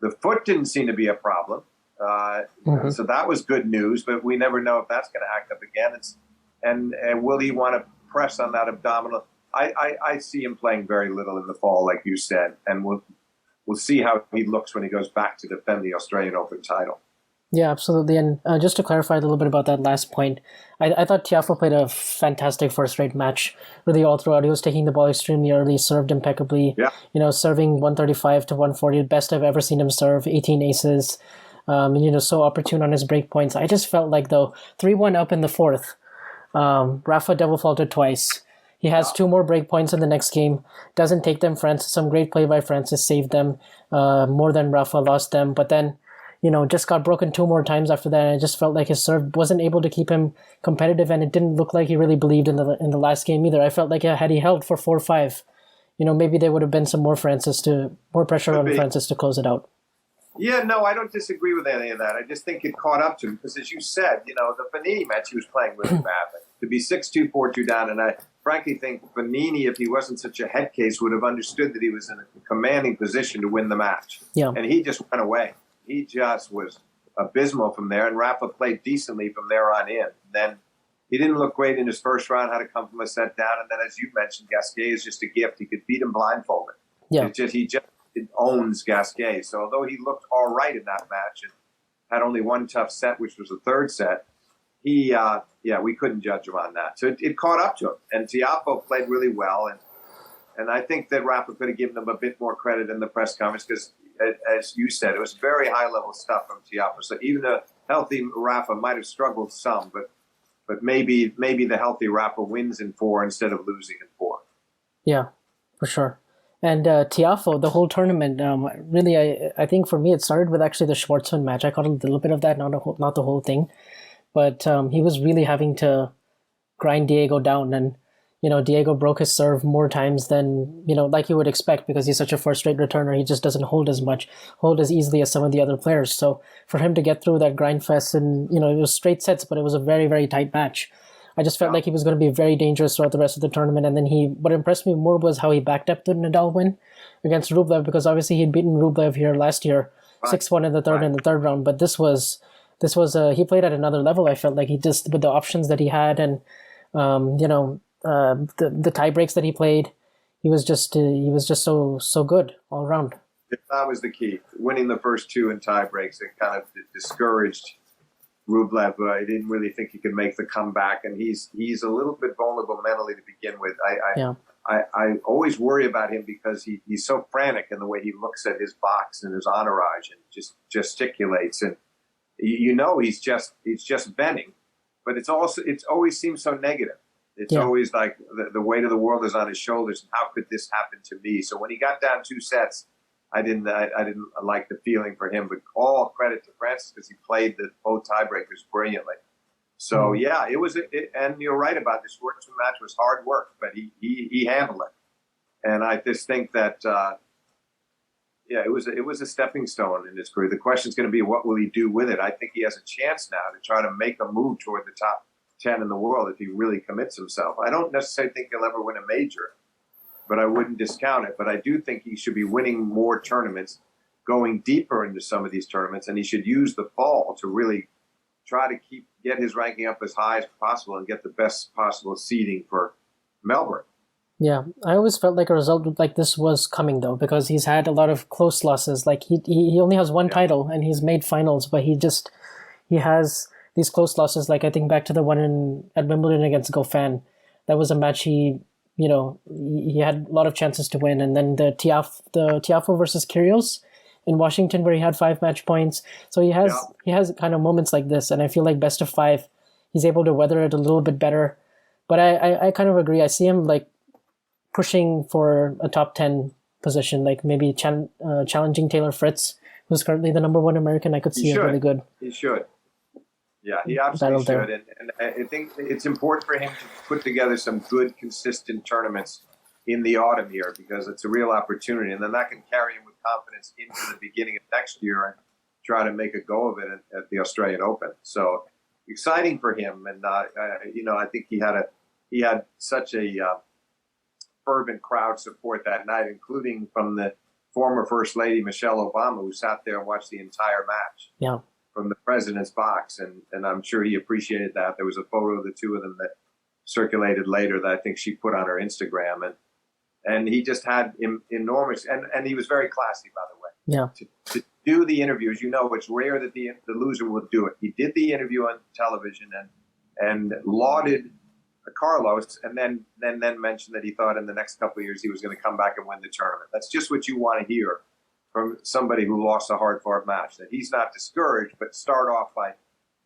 The foot didn't seem to be a problem. So that was good news, but we never know if that's going to act up again. And will he want to press on that abdominal? I see him playing very little in the fall, like you said, and we'll see how he looks when he goes back to defend the Australian Open title. Yeah, absolutely. And just to clarify a little bit about that last point, I thought Tiafoe played a fantastic first-rate match, really all throughout. He was taking the ball extremely early, served impeccably. Yeah. Serving 135 to 140, best I've ever seen him serve, 18 aces. So opportune on his break points. I just felt like, though, 3-1 up in the fourth, Rafa double faulted twice. He has two more break points in the next game. Doesn't take them. Francis, some great play by Francis, saved them more than Rafa lost them. But then, just got broken two more times after that. And I just felt like his serve wasn't able to keep him competitive, and it didn't look like he really believed in the last game either. I felt like had he held for 4-5, maybe there would have been some more pressure on Francis to close it out. Yeah, no, I don't disagree with any of that. I just think it caught up to him because, as you said, the Fognini match, he was playing really badly. To be 6-2, 4-2 down, and I frankly think Fognini, if he wasn't such a head case, would have understood that he was in a commanding position to win the match. Yeah. And he just went away. He just was abysmal from there, and Rafa played decently from there on in. Then he didn't look great in his first round, had to come from a set down, and then, as you mentioned, Gasquet is just a gift. He could beat him blindfolded. Yeah. It owns Gasquet. So although he looked all right in that match and had only one tough set, which was the third set, we couldn't judge him on that. So it caught up to him. And Tiafoe played really well. And I think that Rafa could have given him a bit more credit in the press conference because, as you said, it was very high-level stuff from Tiafoe. So even a healthy Rafa might have struggled some, but maybe the healthy Rafa wins in 4 instead of losing in 4. Yeah, for sure. And Tiafoe, the whole tournament, really, I think for me, it started with actually the Schwartzman match. I caught a little bit of that, not the whole thing. But he was really having to grind Diego down. And, Diego broke his serve more times than, like you would expect, because he's such a first-rate returner. He just doesn't hold as easily as some of the other players. So for him to get through that grind fest, and, it was straight sets, but it was a very, very tight match. I just felt like he was going to be very dangerous throughout the rest of the tournament. And then what impressed me more was how he backed up the Nadal win against Rublev, because obviously he'd beaten Rublev here last year, 6-1 in the third round. But this was he played at another level. I felt like he just, with the options that he had and the tie breaks that he played, he was just so good all around. That was the key. Winning the first two in tie breaks, it kind of discouraged Rublev. I didn't really think he could make the comeback, and he's a little bit vulnerable mentally to begin with. I always worry about him because he's so frantic in the way he looks at his box and his entourage and just gesticulates, and he's just bending, but it always seems so negative. It's always like the weight of the world is on his shoulders, and how could this happen to me? So when he got down 2 sets, I didn't like the feeling for him, but all credit to Francis because he played both tiebreakers brilliantly. So it was, and you're right about this. Schwartzman match was hard work, but he handled it, and I just think that it was a stepping stone in his career. The question is going to be, what will he do with it? I think he has a chance now to try to make a move toward the top 10 in the world if he really commits himself. I don't necessarily think he'll ever win a major, but I wouldn't discount it. But I do think he should be winning more tournaments, going deeper into some of these tournaments, and he should use the fall to really try to get his ranking up as high as possible and get the best possible seeding for Melbourne. Yeah, I always felt like a result like this was coming, though, because he's had a lot of close losses. Like he only has one title, and he's made finals, but he has these close losses. Like I think back to the one at Wimbledon against Goffin. That was a match he had a lot of chances to win, and then the Tiafoe versus Kyrgios in Washington, where he had 5 match points. So he has kind of moments like this, and I feel like best of 5, he's able to weather it a little bit better. But I kind of agree. I see him like pushing for a top 10 position, like maybe challenging Taylor Fritz, who's currently the number 1 American. I could see it really good. He should. Yeah, he absolutely battle should. there. And I think it's important for him to put together some good, consistent tournaments in the autumn here because it's a real opportunity. And then that can carry him with confidence into the beginning of next year and try to make a go of it at the Australian Open. So exciting for him. And, I think he had such a fervent crowd support that night, including from the former First Lady, Michelle Obama, who sat there and watched the entire match. Yeah. From the president's box, and I'm sure he appreciated that. There was a photo of the two of them that circulated later that I think she put on her Instagram, and he just had enormous, and he was very classy, by the way. Yeah. To do the interviews, it's rare that the loser will do it. He did the interview on television and lauded Carlos, and then mentioned that he thought in the next couple of years he was going to come back and win the tournament. That's just what you want to hear from somebody who lost a hard-fought match, that he's not discouraged, but start off by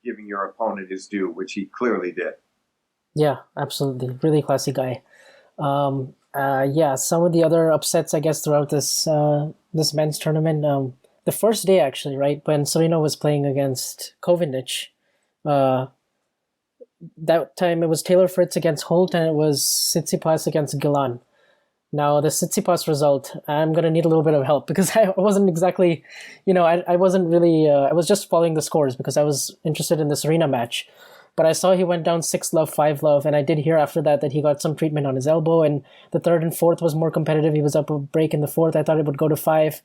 giving your opponent his due, which he clearly did. Yeah, absolutely. Really classy guy. Some of the other upsets, I guess, throughout this men's tournament. The first day, actually, right, when Serena was playing against Kovinic, that time it was Taylor Fritz against Holt, and it was Tsitsipas against Gilan. Now, the Tsitsipas result, I'm going to need a little bit of help because I wasn't exactly, I wasn't really, I was just following the scores because I was interested in the Serena match. But I saw he went down 6-love, 5-love, and I did hear after that he got some treatment on his elbow, and the third and fourth was more competitive. He was up a break in the fourth. I thought it would go to 5.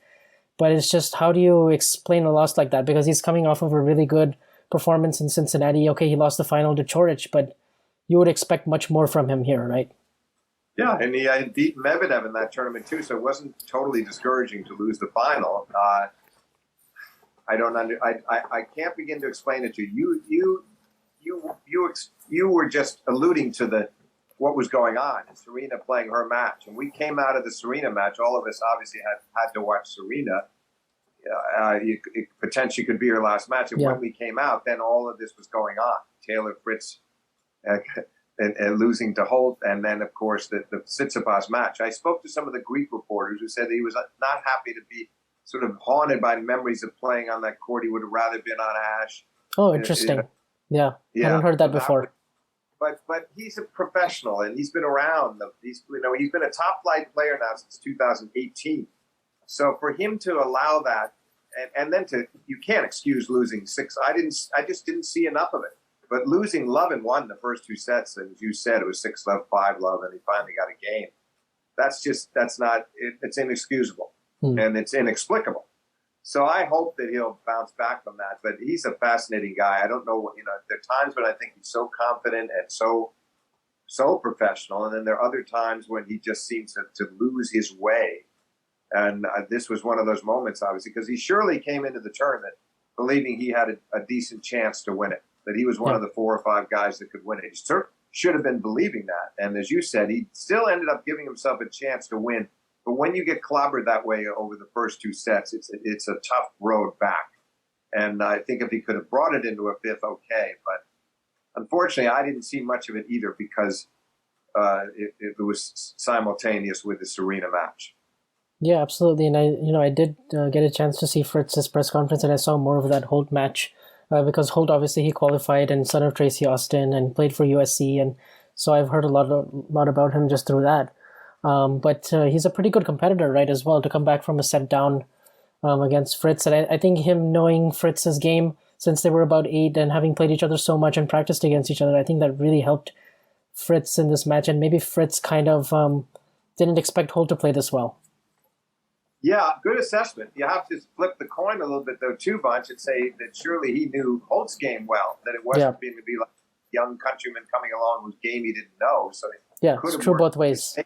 But it's just, how do you explain a loss like that? Because he's coming off of a really good performance in Cincinnati. Okay, he lost the final to Coric, but you would expect much more from him here, right? Yeah, and he beat Medvedev in that tournament too, so it wasn't totally discouraging to lose the final. I can't begin to explain it to you. You were just alluding to what was going on, and Serena playing her match, and we came out of the Serena match. All of us obviously had to watch Serena. It potentially could be her last match, and when we came out, then all of this was going on. Taylor Fritz. And losing to Holt, and then, of course, the Tsitsipas match. I spoke to some of the Greek reporters who said that he was not happy to be sort of haunted by memories of playing on that court. He would have rather been on Ash. Oh, interesting. Yeah, I haven't heard that before. But he's a professional, and he's been around. He's been a top flight player now since 2018. So for him to allow that, and then you can't excuse losing 6. I just didn't see enough of it. But losing love and 1 the first 2 sets, and as you said, it was 6-love, 5-love, and he finally got a game. It's inexcusable, and it's inexplicable. So I hope that he'll bounce back from that. But he's a fascinating guy. I don't know, there are times when I think he's so confident and so professional, and then there are other times when he just seems to lose his way. And this was one of those moments, obviously, because he surely came into the tournament believing he had a decent chance to win it. That he was one of the 4 or 5 guys that could win it. He should have been believing that. And as you said, he still ended up giving himself a chance to win. But when you get clobbered that way over the first 2 sets, it's a tough road back. And I think if he could have brought it into a 5th, okay. But unfortunately, I didn't see much of it either because it was simultaneous with the Serena match. Yeah, absolutely. And I did get a chance to see Fritz's press conference, and I saw more of that Holt match. Because Holt, obviously, he qualified and son of Tracy Austin and played for USC, and so I've heard a lot about him just through that. But he's a pretty good competitor, right, as well, to come back from a set down against Fritz. And I think him knowing Fritz's game since they were about 8 and having played each other so much and practiced against each other, I think that really helped Fritz in this match. And maybe Fritz kind of didn't expect Holt to play this well. Yeah, good assessment. You have to flip the coin a little bit, though, too, Vansh, and say that surely he knew Holt's game well, that it wasn't going to be like a young countryman coming along whose game he didn't know. So it's true both ways.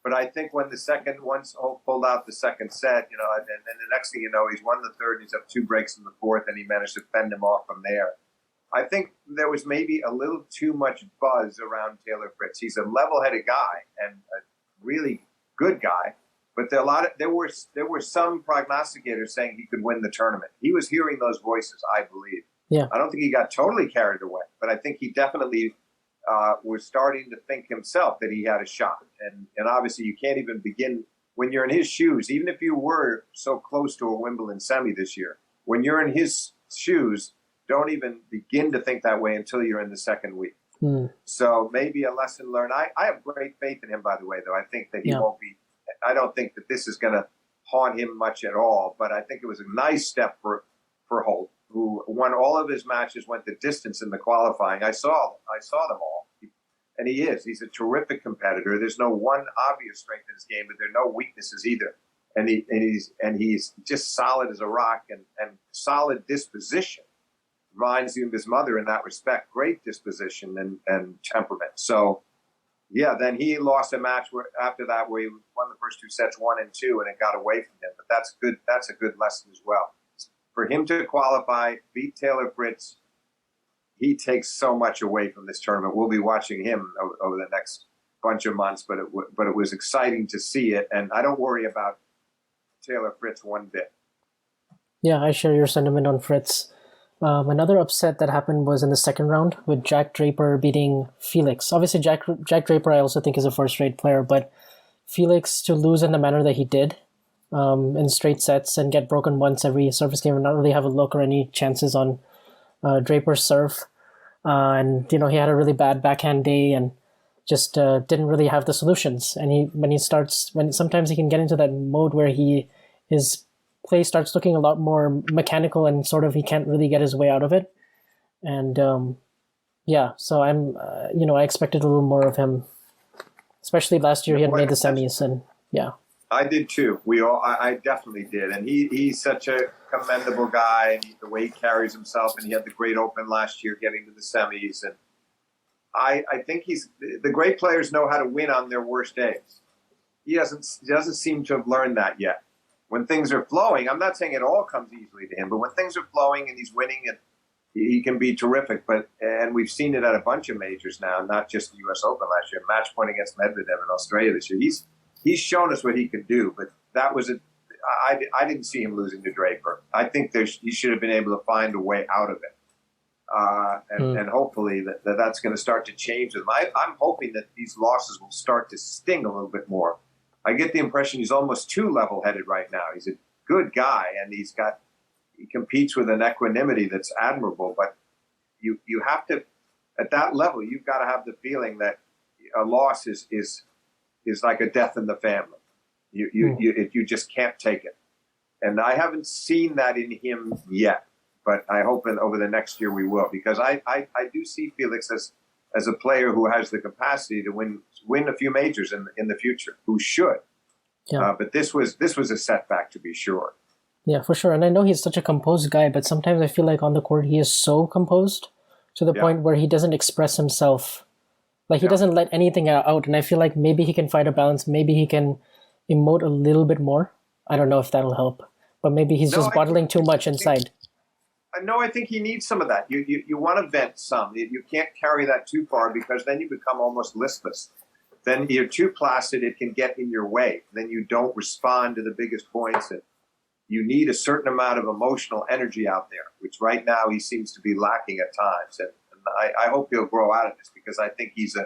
But I think once Holt pulled out the second set, and then the next thing you know, he's won the third, he's up 2 breaks in the fourth, and he managed to fend him off from there. I think there was maybe a little too much buzz around Taylor Fritz. He's a level-headed guy and a really good guy. But there were some prognosticators saying he could win the tournament. He was hearing those voices, I believe. Yeah. I don't think he got totally carried away, but I think he definitely was starting to think himself that he had a shot. And obviously you can't even begin when you're in his shoes, even if you were so close to a Wimbledon semi this year, when you're in his shoes, don't even begin to think that way until you're in the second week. So maybe a lesson learned. I have great faith in him, by the way, though. I think that he won't be – I don't think that this is going to haunt him much at all. But I think it was a nice step for Holt, who won all of his matches, went the distance in the qualifying. I saw them all. And he is. He's a terrific competitor. There's no one obvious strength in his game, but there are no weaknesses either. And he's just solid as a rock and solid disposition. Reminds you of his mother in that respect. Great disposition and temperament. So, yeah, then he lost a match after that where he won the first 2 sets, 1 and 2, and it got away from him. But that's good. That's a good lesson as well. For him to qualify, beat Taylor Fritz, he takes so much away from this tournament. We'll be watching him over the next bunch of months, but it was exciting to see it, and I don't worry about Taylor Fritz one bit. Yeah, I share your sentiment on Fritz. Another upset that happened was in the second round with Jack Draper beating Felix. Obviously, Jack Draper I also think is a first-rate player, but Felix to lose in the manner that he did in straight sets and get broken once every service game and not really have a look or any chances on Draper's serve. And, he had a really bad backhand day and just didn't really have the solutions. And sometimes he can get into that mode where his play starts looking a lot more mechanical and sort of he can't really get his way out of it. And so I'm, I expected a little more of him, especially last year he had made the semis and yeah. I did too. I definitely did. And he's such a commendable guy, and the way he carries himself, and he had the great Open last year getting to the semis. And I think the great players know how to win on their worst days. He doesn't seem to have learned that yet. When things are flowing, I'm not saying it all comes easily to him, but when things are flowing and he's winning, and he can be terrific. And we've seen it at a bunch of majors now, not just the U.S. Open last year. Match point against Medvedev in Australia this year. He's shown us what he can do, but that was I didn't see him losing to Draper. I think he should have been able to find a way out of it. And hopefully that's going to start to change with him. I'm hoping that these losses will start to sting a little bit more. I get the impression he's almost too level-headed right now. He's a good guy, and he competes with an equanimity that's admirable, but you have to, at that level, you've got to have the feeling that a loss is like a death in the family. You just can't take it. And I haven't seen that in him yet, but I hope over the next year we will, because I do see Felix as a player who has the capacity to win a few majors in the future, who should. Yeah. But this was a setback, to be sure. Yeah, for sure. And I know he's such a composed guy, but sometimes I feel like on the court he is so composed to the point where he doesn't express himself. Like he doesn't let anything out. And I feel like maybe he can find a balance. Maybe he can emote a little bit more. I don't know if that'll help. But maybe he's just bottling too much inside. No, I think he needs some of that. You want to vent some. You can't carry that too far, because then you become almost listless. Then you're too placid, it can get in your way. Then you don't respond to the biggest points. And you need a certain amount of emotional energy out there, which right now he seems to be lacking at times. And I hope he'll grow out of this, because I think he's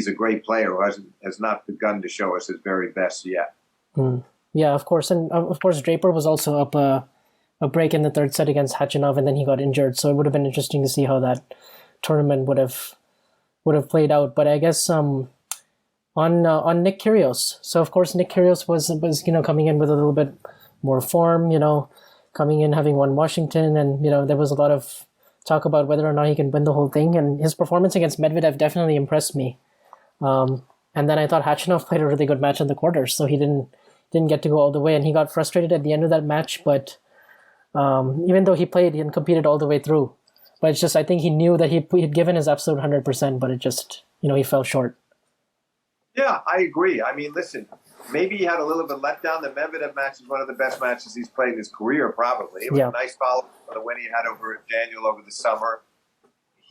a great player who has not begun to show us his very best yet. Yeah, of course. And of course, Draper was also up a break in the third set against Khachanov, and then he got injured. So it would have been interesting to see how that tournament would have played out. But I guess on Nick Kyrgios. So of course Nick Kyrgios was coming in with a little bit more form. Coming in having won Washington, and there was a lot of talk about whether or not he can win the whole thing. And his performance against Medvedev definitely impressed me. And then I thought Khachanov played a really good match in the quarters, so he didn't get to go all the way, and he got frustrated at the end of that match. But even though he played and competed all the way through, but it's just I think he knew that he had given his absolute 100%, but it just he fell short. Yeah, I agree. I mean, listen, maybe he had a little bit let down. The Medvedev match is one of the best matches he's played in his career, probably. It was a nice follow-up on the win he had over Daniil over the summer.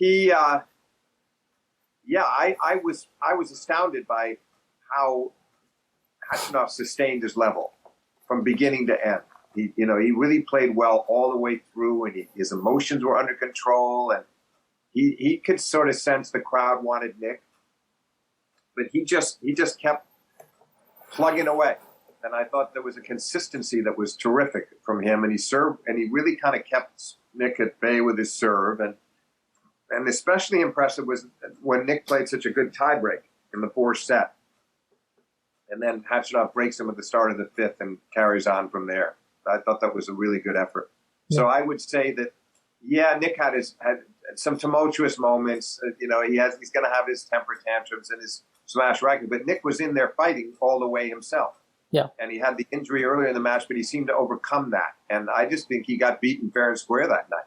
I was astounded by how Khachanov sustained his level from beginning to end. He really played well all the way through, and his emotions were under control, and he could sort of sense the crowd wanted Nick, but he just kept plugging away. and I thought there was a consistency that was terrific from him. And he served, and he really kind of kept Nick at bay with his serve. And especially impressive was when Nick played such a good tiebreak in the fourth set. And then Khachanov breaks him at the start of the fifth and carries on from there. I thought that was a really good effort. Yeah. So I would say that, yeah, Nick had some tumultuous moments. He's going to have his temper tantrums and his smash racket. But Nick was in there fighting all the way himself. Yeah. And he had the injury earlier in the match, but he seemed to overcome that. And I just think he got beaten fair and square that night.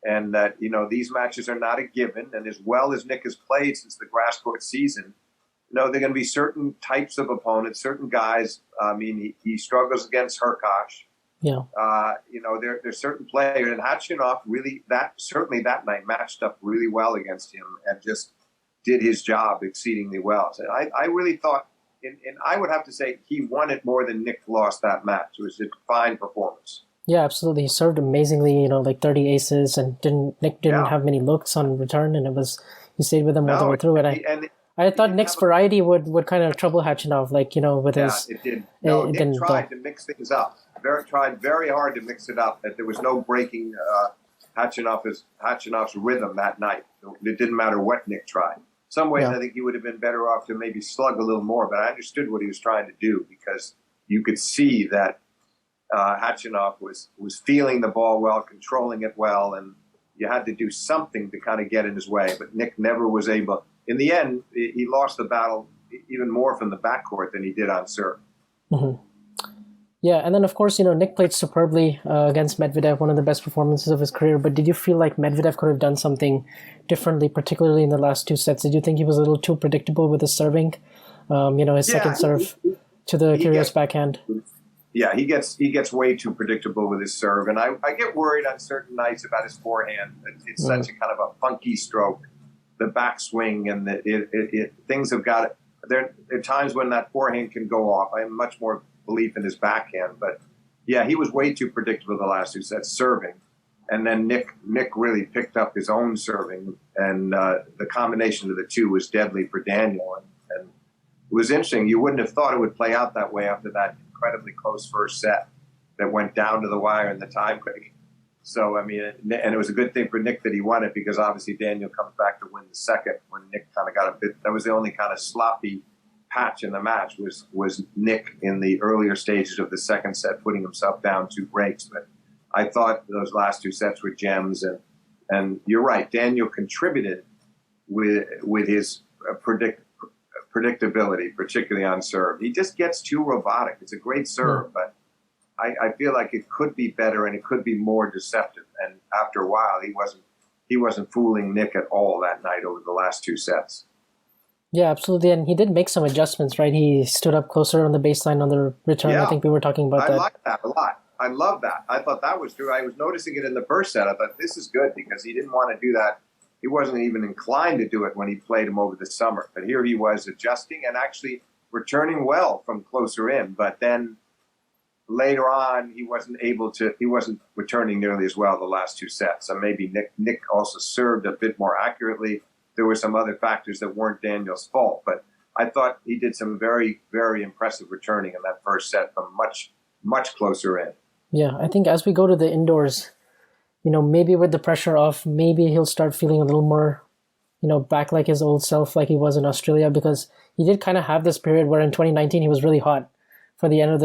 And that, these matches are not a given. And as well as Nick has played since the grass court season, there are going to be certain types of opponents, certain guys. I mean, he struggles against Hurkacz. Yeah. There's certain players, and Khachanov really that night matched up really well against him and just did his job exceedingly well. So I really thought, and I would have to say he won it more than Nick lost that match. It was a fine performance. Yeah, absolutely. He served amazingly, like 30 aces, and Nick didn't have many looks on return, and he stayed with him all the way through. I thought Nick's variety would kind of trouble Khachanov, with his... Yeah, it did. No, Nick tried to mix things up. Tried very hard to mix it up. That there was no breaking Khachanov's rhythm that night. It didn't matter what Nick tried. Some ways I think he would have been better off to maybe slug a little more, but I understood what he was trying to do because you could see that Khachanov was feeling the ball well, controlling it well, and you had to do something to kind of get in his way. But Nick never was able. In the end, he lost the battle even more from the backcourt than he did on serve. Mm-hmm. Yeah, and then of course, Nick played superbly against Medvedev, one of the best performances of his career. But did you feel like Medvedev could have done something differently, particularly in the last two sets? Did you think he was a little too predictable with his serving? His second serve to the curious backhand. Yeah, he gets way too predictable with his serve, and I get worried on certain nights about his forehand. It's such a kind of a funky stroke, the backswing, and things have got it. There are times when that forehand can go off. I have much more belief in his backhand, but yeah, he was way too predictable the last two sets serving, and then Nick really picked up his own serving, and the combination of the two was deadly for Daniil, and it was interesting. You wouldn't have thought it would play out that way after that incredibly close first set that went down to the wire in the tiebreak. So, I mean, and it was a good thing for Nick that he won it because obviously Daniil comes back to win the second when Nick kind of got a bit. That was the only kind of sloppy patch in the match was Nick in the earlier stages of the second set putting himself down 2 breaks. But I thought those last 2 sets were gems. And you're right, Daniil contributed with his predictability, particularly on serve. He just gets too robotic. It's a great serve, but I feel like it could be better and it could be more deceptive. And after a while, he wasn't fooling Nick at all that night over the last 2 sets. Yeah, absolutely. And he did make some adjustments, right? He stood up closer on the baseline on the return. Yeah. I think we were talking about that. I like that a lot. I love that. I thought that was true. I was noticing it in the first set. I thought this is good because he didn't want to do that. He wasn't even inclined to do it when he played him over the summer. But here he was adjusting and actually returning well from closer in. But then later on, he wasn't returning nearly as well the last 2 sets. So maybe Nick also served a bit more accurately. There were some other factors that weren't Daniel's fault. But I thought he did some very, very impressive returning in that first set from much, much closer in. Yeah, I think as we go to the indoors, maybe with the pressure off, maybe he'll start feeling a little more, back like his old self, like he was in Australia, because he did kind of have this period where in 2019 he was really hot for the end of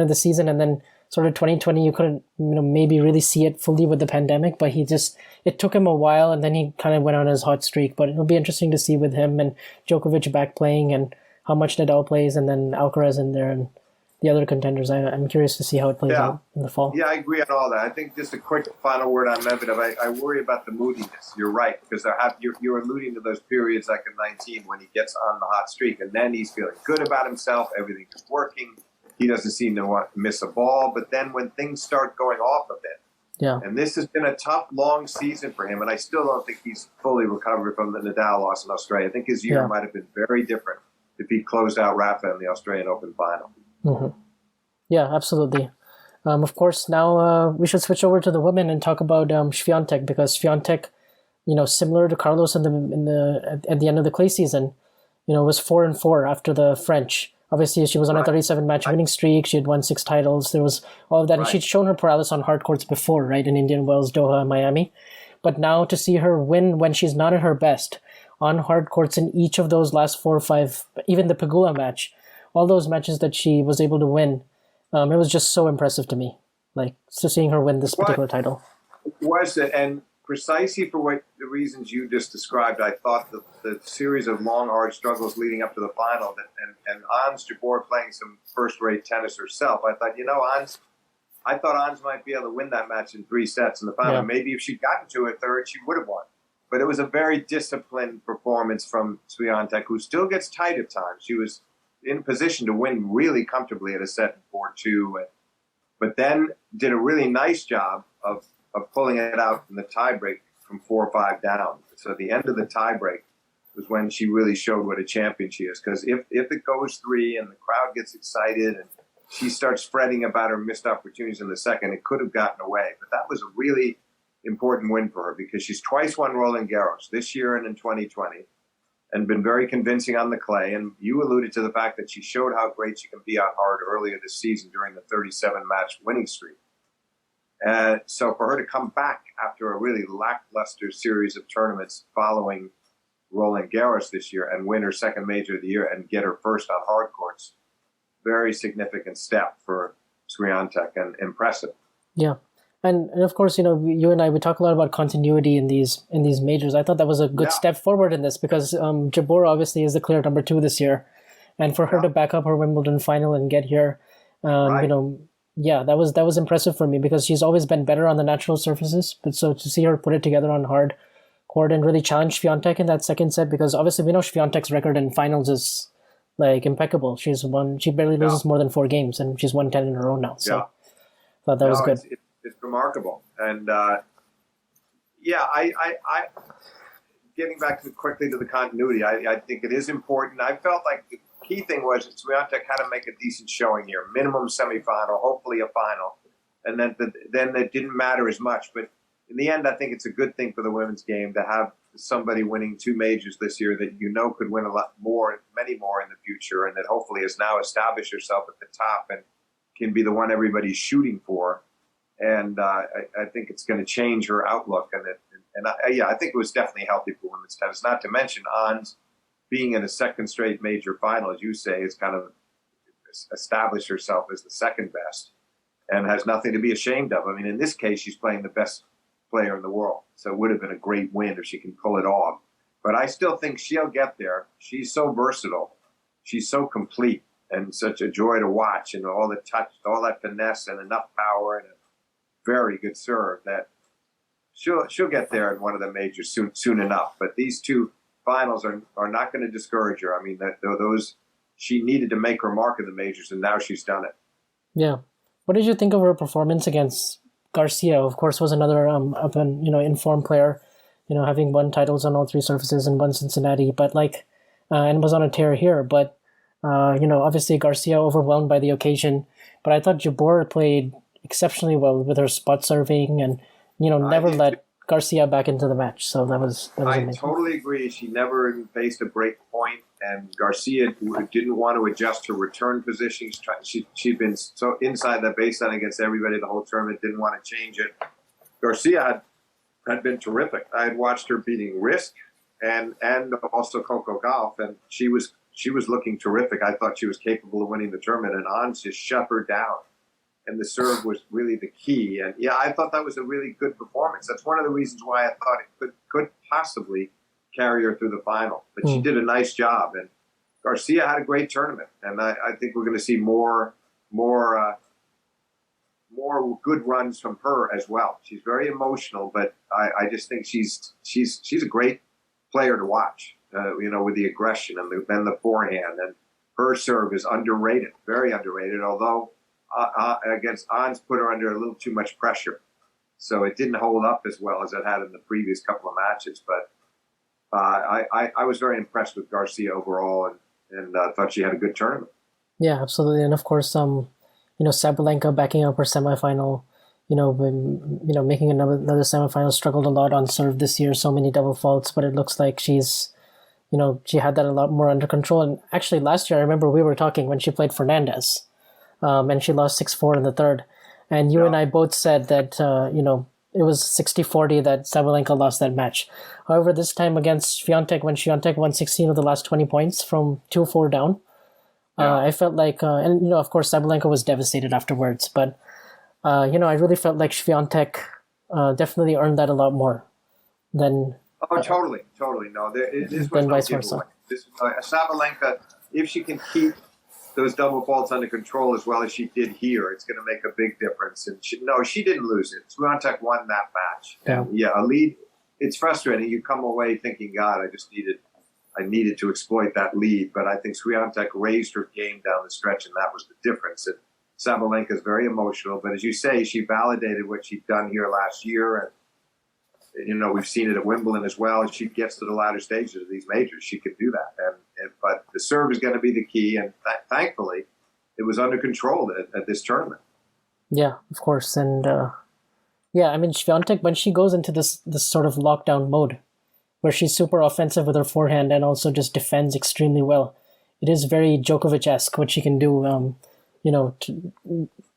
the season, and then sort of 2020 you couldn't, maybe really see it fully with the pandemic, but it took him a while, and then he kind of went on his hot streak. But it'll be interesting to see with him and Djokovic back playing, and how much Nadal plays, and then Alcaraz in there, and the other contenders. I'm curious to see how it plays out in the fall. Yeah, I agree on all that. I think just a quick final word on Medvedev. I worry about the moodiness. You're right, because you're alluding to those periods like in 19 when he gets on the hot streak, and then he's feeling good about himself. Everything is working. He doesn't seem to want to miss a ball. But then when things start going off a bit, and this has been a tough, long season for him, and I still don't think he's fully recovered from the Nadal loss in Australia. I think his year might have been very different if he closed out Rafa in the Australian Open final. Mm-hmm. Yeah, absolutely. Of course, now we should switch over to the women and talk about Swiatek, because Swiatek, similar to Carlos at the end of the clay season, was 4-4 after the French. Obviously, she was on a Right. 37-match winning streak. She had won 6 titles. There was all of that. And Right. she'd shown her prowess on hard courts before, right, in Indian Wells, Doha, and Miami. But now to see her win when she's not at her best on hard courts in each of those last 4 or 5, even the Pegula match, all those matches that she was able to win, it was just so impressive to me. Like, so seeing her win this particular title. Was it? And precisely for what the reasons you just described, I thought the series of long, hard struggles leading up to the final, and Ons Jabeur playing some first-rate tennis herself, I thought, I thought Ons might be able to win that match in 3 sets in the final. Yeah. Maybe if she'd gotten to a third, she would have won. But it was a very disciplined performance from Swiatek, who still gets tight at times. She was in position to win really comfortably at a set in 4-2, but then did a really nice job of pulling it out in the tiebreak from 4-5 down. So at the end of the tiebreak was when she really showed what a champion she is. Because if it goes 3 and the crowd gets excited and she starts fretting about her missed opportunities in the second, it could have gotten away. But that was a really important win for her because she's twice won Roland Garros, this year and in 2020, and been very convincing on the clay. And you alluded to the fact that she showed how great she can be on hard earlier this season during the 37-match winning streak. So for her to come back after a really lackluster series of tournaments following Roland Garros this year and win her second major of the year and get her first on hard courts, very significant step for Swiatek and impressive. Yeah. And of course, you and I, we talk a lot about continuity in these majors. I thought that was a good step forward in this because Jabeur obviously is the clear number 2 this year. And for her to back up her Wimbledon final and get here, that was impressive for me because she's always been better on the natural surfaces. But so to see her put it together on hard court and really challenge Swiatek in that second set, because obviously we know Swiatek's record in finals is like impeccable. She barely loses more than 4 games, and she's won 10 in a row now. So I thought that was good. It's remarkable. And I getting back quickly to the continuity, I think it is important. I felt like the key thing was that Swiatek had to make a decent showing here, minimum semifinal, hopefully a final, and then it didn't matter as much. But in the end, I think it's a good thing for the women's game to have somebody winning 2 majors this year that could win a lot more, many more in the future, and that hopefully has now established herself at the top and can be the one everybody's shooting for. And I think it's going to change her outlook. I think it was definitely healthy for women's tennis. Not to mention Ons being in a second straight major final, as you say, has kind of established herself as the second best and has nothing to be ashamed of. I mean, in this case, she's playing the best player in the world. So it would have been a great win if she can pull it off. But I still think she'll get there. She's so versatile. She's so complete and such a joy to watch, and all the touch, all that finesse and enough power and a very good serve that she'll get there in one of the majors soon enough. But these 2 finals are not going to discourage her. I mean, she needed to make her mark in the majors, and now she's done it. Yeah. What did you think of her performance against Garcia? Of course, was another informed player, having won titles on all 3 surfaces and won Cincinnati, but and was on a tear here. But obviously Garcia overwhelmed by the occasion. But I thought Jabeur played exceptionally well with her spot serving and never let Garcia back into the match. So that was amazing. I totally agree. She never faced a break point, and Garcia didn't want to adjust her return position. She'd been so inside the baseline against everybody the whole tournament, didn't want to change it. Garcia had been terrific. I had watched her beating Risk and also Coco Gauff, and she was looking terrific. I thought she was capable of winning the tournament, and Ons just shut her down. And the serve was really the key. And I thought that was a really good performance. That's one of the reasons why I thought it could possibly carry her through the final. But she did a nice job. And Garcia had a great tournament. And I think we're going to see more good runs from her as well. She's very emotional, but I just think she's a great player to watch. With the aggression and the forehand. And her serve is underrated, very underrated, although against Ons put her under a little too much pressure. So it didn't hold up as well as it had in the previous couple of matches. But I was very impressed with Garcia overall and thought she had a good tournament. Yeah, absolutely. And of course, Sabalenka backing up her semifinal, making another semifinal, struggled a lot on serve this year, so many double faults, but it looks like she's she had that a lot more under control. And actually last year, I remember we were talking when she played Fernandez, and she lost 6-4 in the third. And you and I both said that, it was 60-40 that Sabalenka lost that match. However, this time against Swiatek, when Swiatek won 16 of the last 20 points from 2-4 down, I felt like, and of course, Sabalenka was devastated afterwards, but, I really felt like Swiatek definitely earned that a lot more than... totally. No, this was than no vice giveaway. versa. Sabalenka, if she can keep those double faults under control as well as she did here, it's going to make a big difference. And she didn't lose it. Swiatek won that match. Yeah. And a lead. It's frustrating. You come away thinking, God, I needed to exploit that lead. But I think Swiatek raised her game down the stretch, and that was the difference. And Sabalenka is very emotional, but as you say, she validated what she'd done here last year, and we've seen it at Wimbledon as well. As she gets to the latter stages of these majors, she can do that. But the serve is going to be the key, and thankfully, it was under control at this tournament. Yeah, of course, and Swiatek, when she goes into this sort of lockdown mode, where she's super offensive with her forehand and also just defends extremely well, it is very Djokovic-esque what she can do.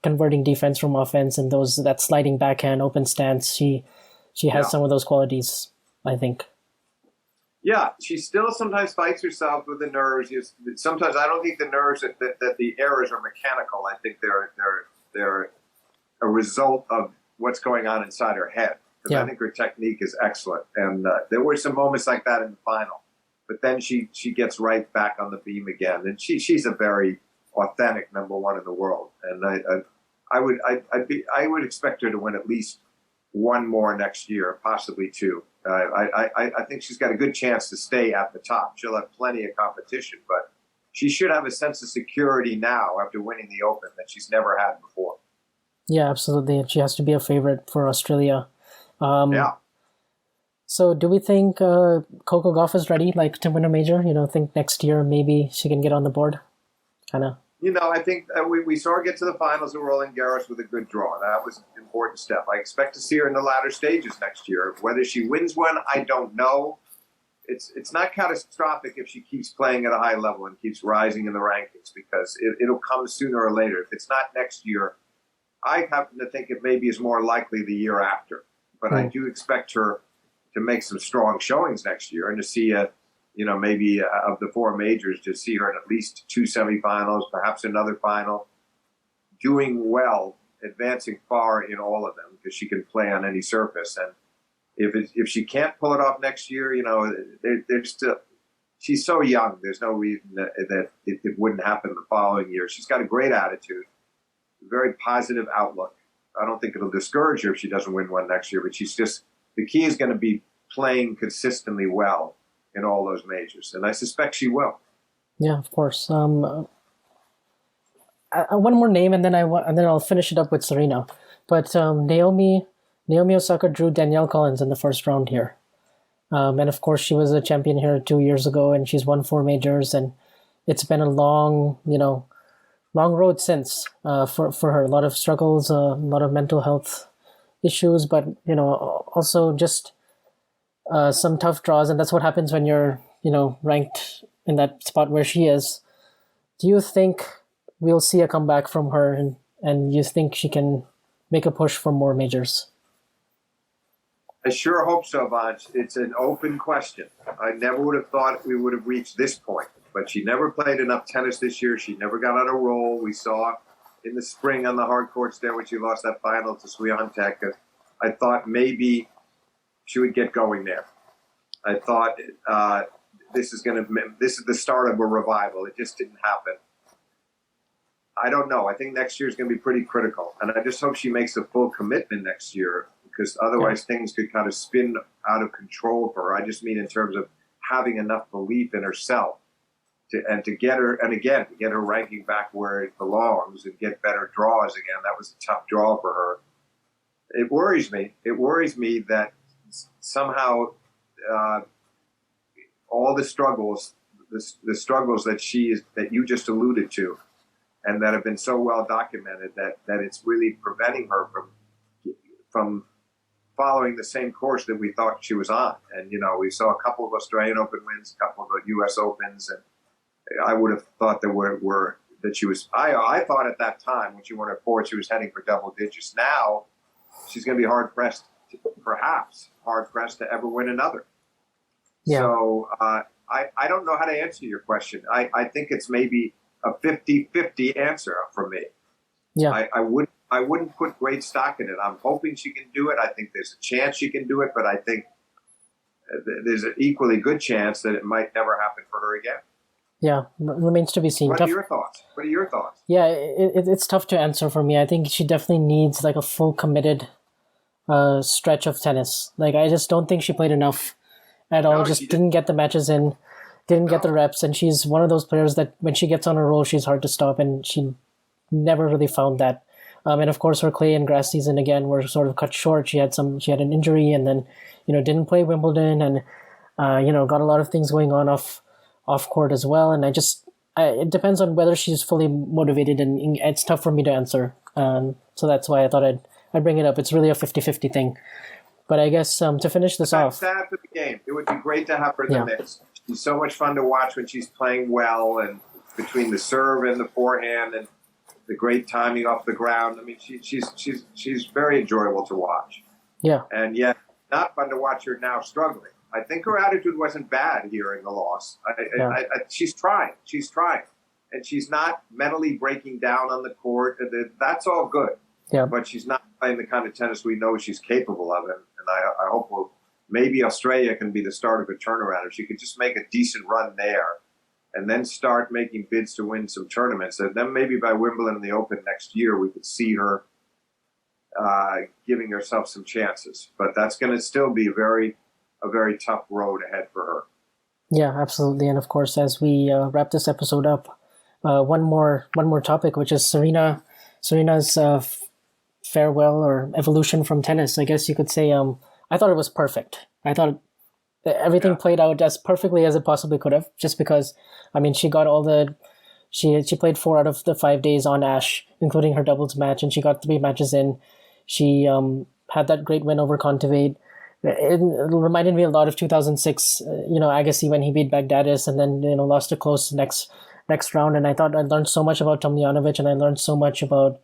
Converting defense from offense and that sliding backhand, open stance. She has some of those qualities, I think. Yeah, she still sometimes fights herself with the nerves. Sometimes I don't think the nerves that the errors are mechanical. I think they're a result of what's going on inside her head. Because I think her technique is excellent, and there were some moments like that in the final. But then she gets right back on the beam again, and she's a very authentic number one in the world. And I would expect her to win at least one more next year, possibly two. I think she's got a good chance to stay at the top. She'll have plenty of competition, but she should have a sense of security now after winning the Open that she's never had before. Yeah, absolutely. She has to be a favorite for Australia. Yeah. So do we think Coco Gauff is ready, to win a major? Think next year maybe she can get on the board? Kind of. I think we saw her get to the finals of Roland Garros with a good draw. That was an important step. I expect to see her in the latter stages next year. Whether she wins one, I don't know. It's not catastrophic if she keeps playing at a high level and keeps rising in the rankings, because it'll come sooner or later. If it's not next year, I happen to think it maybe is more likely the year after. But I do expect her to make some strong showings next year, and to see maybe of the four majors, to see her in at least two semifinals, perhaps another final, doing well, advancing far in all of them, because she can play on any surface. And if she can't pull it off next year, there's still, she's so young. There's no reason that it wouldn't happen the following year. She's got a great attitude, a very positive outlook. I don't think it'll discourage her if she doesn't win one next year, but the key is going to be playing consistently well in all those majors, and I suspect she will. Yeah, of course. One more name, and then I'll finish it up with Serena. But Naomi Osaka drew Danielle Collins in the first round here, and of course she was a champion here 2 years ago, and she's won 4 majors, and it's been a long road since for her. A lot of struggles, a lot of mental health issues, but also just some tough draws, and that's what happens when you're ranked in that spot where she is. Do you think we'll see a comeback from her, and you think she can make a push for more majors? I sure hope so, Vansh. It's an open question. I never would have thought we would have reached this point, but she never played enough tennis this year. She never got on a roll. We saw in the spring on the hard courts there when she lost that final to Swiatek. I thought maybe she would get going there. I thought this is the start of a revival. It just didn't happen. I don't know. I think next year is going to be pretty critical, and I just hope she makes a full commitment next year, because otherwise things could kind of spin out of control for her. I just mean in terms of having enough belief in herself to get her ranking back where it belongs and get better draws again. That was a tough draw for her. It worries me. It worries me that somehow all the struggles that you just alluded to, and that have been so well documented, that it's really preventing her from following the same course that we thought she was on. And, we saw a couple of Australian Open wins, a couple of U.S. Opens, and I would have thought that she was, I thought at that time when she won her fourth, she was heading for double digits. Now she's going to be hard-pressed to ever win another. Yeah. So I don't know how to answer your question. I think it's maybe a 50-50 answer from me. Yeah. I wouldn't put great stock in it. I'm hoping she can do it. I think there's a chance she can do it, but I think there's an equally good chance that it might never happen for her again. Yeah, remains to be seen. What are your thoughts? Yeah, it's tough to answer for me. I think she definitely needs like a full committed stretch of tennis. Like, I just don't think she played enough at all. Just didn't get the matches in, didn't get the reps, and she's one of those players that when she gets on a roll, she's hard to stop, and she never really found that. And of course, her clay and grass season again were sort of cut short. She had an injury, and then didn't play Wimbledon, and got a lot of things going on off court as well. And it depends on whether she's fully motivated, and it's tough for me to answer. So that's why I thought I'd bring it up. It's really a 50-50 thing. But I guess to finish this off, sad for the game. It would be great to have her in the mix. She's so much fun to watch when she's playing well, and between the serve and the forehand and the great timing off the ground. I mean, she's very enjoyable to watch. Yeah. And yet, not fun to watch her now struggling. I think her attitude wasn't bad hearing the loss. She's trying. And she's not mentally breaking down on the court. That's all good. Yeah. But she's not playing the kind of tennis we know she's capable of. And I hope maybe Australia can be the start of a turnaround. If she could just make a decent run there and then start making bids to win some tournaments. And then maybe by Wimbledon and the Open next year, we could see her giving herself some chances. But that's going to still be a very tough road ahead for her. Yeah, absolutely. And of course, as we wrap this episode up, one more topic, which is Serena's farewell or evolution from tennis. I guess you could say I thought it was perfect. I thought everything played out as perfectly as it possibly could have, just because, I mean, she got she played 4 out of the 5 days on Ash, including her doubles match, and she got 3 matches in. She had that great win over Kontaveit. It reminded me a lot of 2006, Agassi when he beat Baghdadis and then, lost a close next round. And I thought I learned so much about Tomljanovic, and I learned so much about,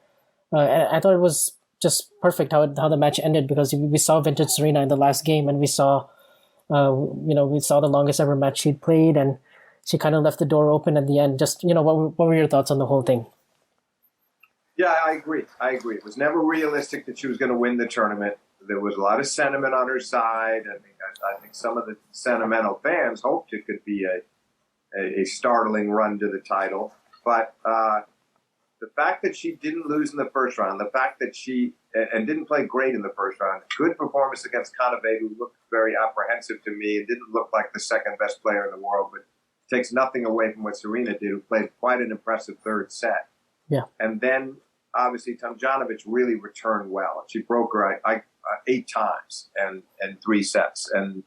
I thought it was just perfect how the match ended, because we saw vintage Serena in the last game, and we saw the longest ever match she'd played, and she kind of left the door open at the end. Just, what were your thoughts on the whole thing? Yeah, I agree. It was never realistic that she was going to win the tournament. There was a lot of sentiment on her side. I think some of the sentimental fans hoped it could be a startling run to the title. But the fact that she didn't lose in the first round, the fact that she didn't play great in the first round, good performance against Kontaveit, who looked very apprehensive to me and didn't look like the second best player in the world, but takes nothing away from what Serena did, who played quite an impressive third set. Yeah. And then, obviously, Tomljanovic really returned well. She broke her 8 times and 3 sets and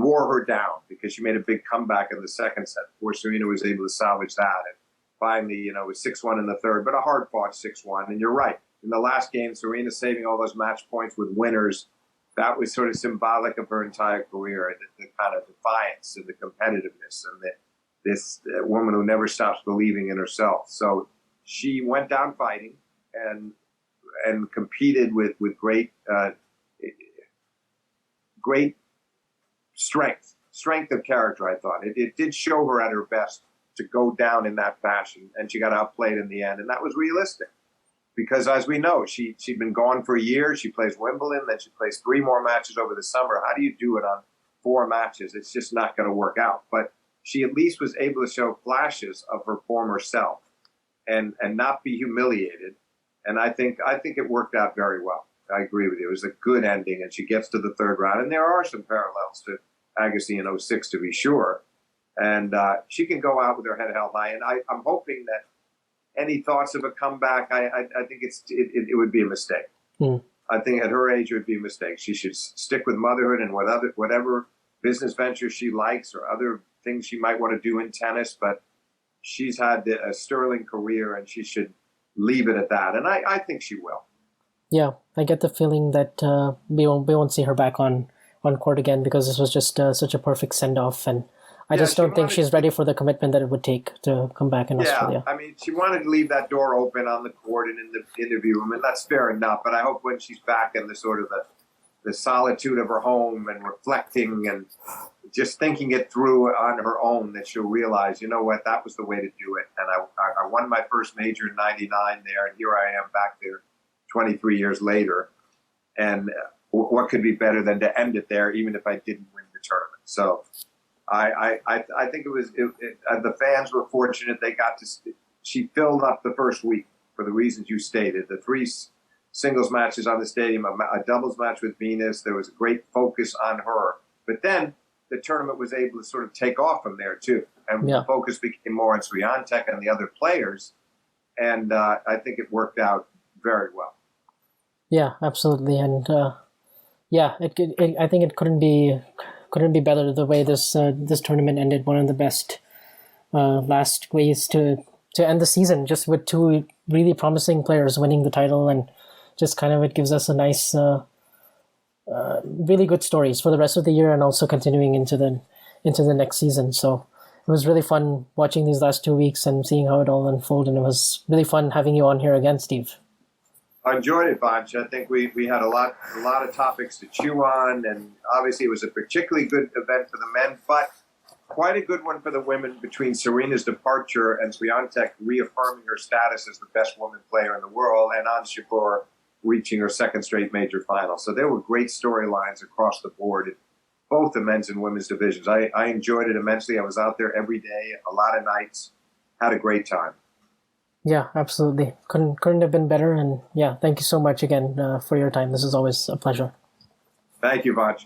wore her down, because she made a big comeback in the second set before Serena was able to salvage that. And finally, it was 6-1 in the third, but a hard-fought 6-1. And you're right. In the last game, Serena saving all those match points with winners, that was sort of symbolic of her entire career, the kind of defiance and the competitiveness and this woman who never stops believing in herself. So she went down fighting and competed with great strength of character. I thought it did show her at her best to go down in that fashion, and she got outplayed in the end, and that was realistic, because as we know, she'd been gone for a year. She plays Wimbledon, then she plays 3 more matches over the summer. How do you do it on 4 matches? It's just not going to work out. But she at least was able to show flashes of her former self and not be humiliated. And I think it worked out very well. I agree with you. It was a good ending, and she gets to the third round. And there are some parallels to Agassi in 06, to be sure. And she can go out with her head held high. And I'm hoping that any thoughts of a comeback, I think it would be a mistake. I think at her age it would be a mistake. She should stick with motherhood and whatever business venture she likes or other things she might want to do in tennis. But she's had a sterling career, and she should leave it at that. And I think she will. Yeah, I get the feeling that we won't see her back on court again because this was just such a perfect send off, and I Yeah, just she don't think wanted she's ready for the commitment that it would take to come back in Yeah, Australia. I mean, she wanted to leave that door open on the court and in the interview room, and that's fair enough. But I hope when she's back in the sort of the solitude of her home and reflecting and just thinking it through on her own, that she'll realize, you know what, that was the way to do it. And I won my first major in '99 there, and here I am back there 23 years later. And what could be better than to end it there, even if I didn't win the tournament? So I think the fans were fortunate. They got to. She filled up the first week for the reasons you stated. The three singles matches on the stadium, a doubles match with Venus. There was a great focus on her. But then the tournament was able to sort of take off from there too, and the focus became more on Swiatek and the other players. And I think it worked out very well. Yeah, absolutely, and I think it couldn't be better the way this tournament ended. One of the best last ways to end the season, just with two really promising players winning the title, and just kind of it gives us a nice, really good stories for the rest of the year and also continuing into the next season. So it was really fun watching these last 2 weeks and seeing how it all unfolded. And it was really fun having you on here again, Steve. I enjoyed it, Vansh. I think we had a lot of topics to chew on, and obviously it was a particularly good event for the men, but quite a good one for the women between Serena's departure and Swiatek reaffirming her status as the best woman player in the world, and Ons Jabeur reaching her second straight major final. So there were great storylines across the board in both the men's and women's divisions. I enjoyed it immensely. I was out there every day, a lot of nights, had a great time. Yeah, absolutely. Couldn't have been better. And yeah, thank you so much again for your time. This is always a pleasure. Thank you, Vansh.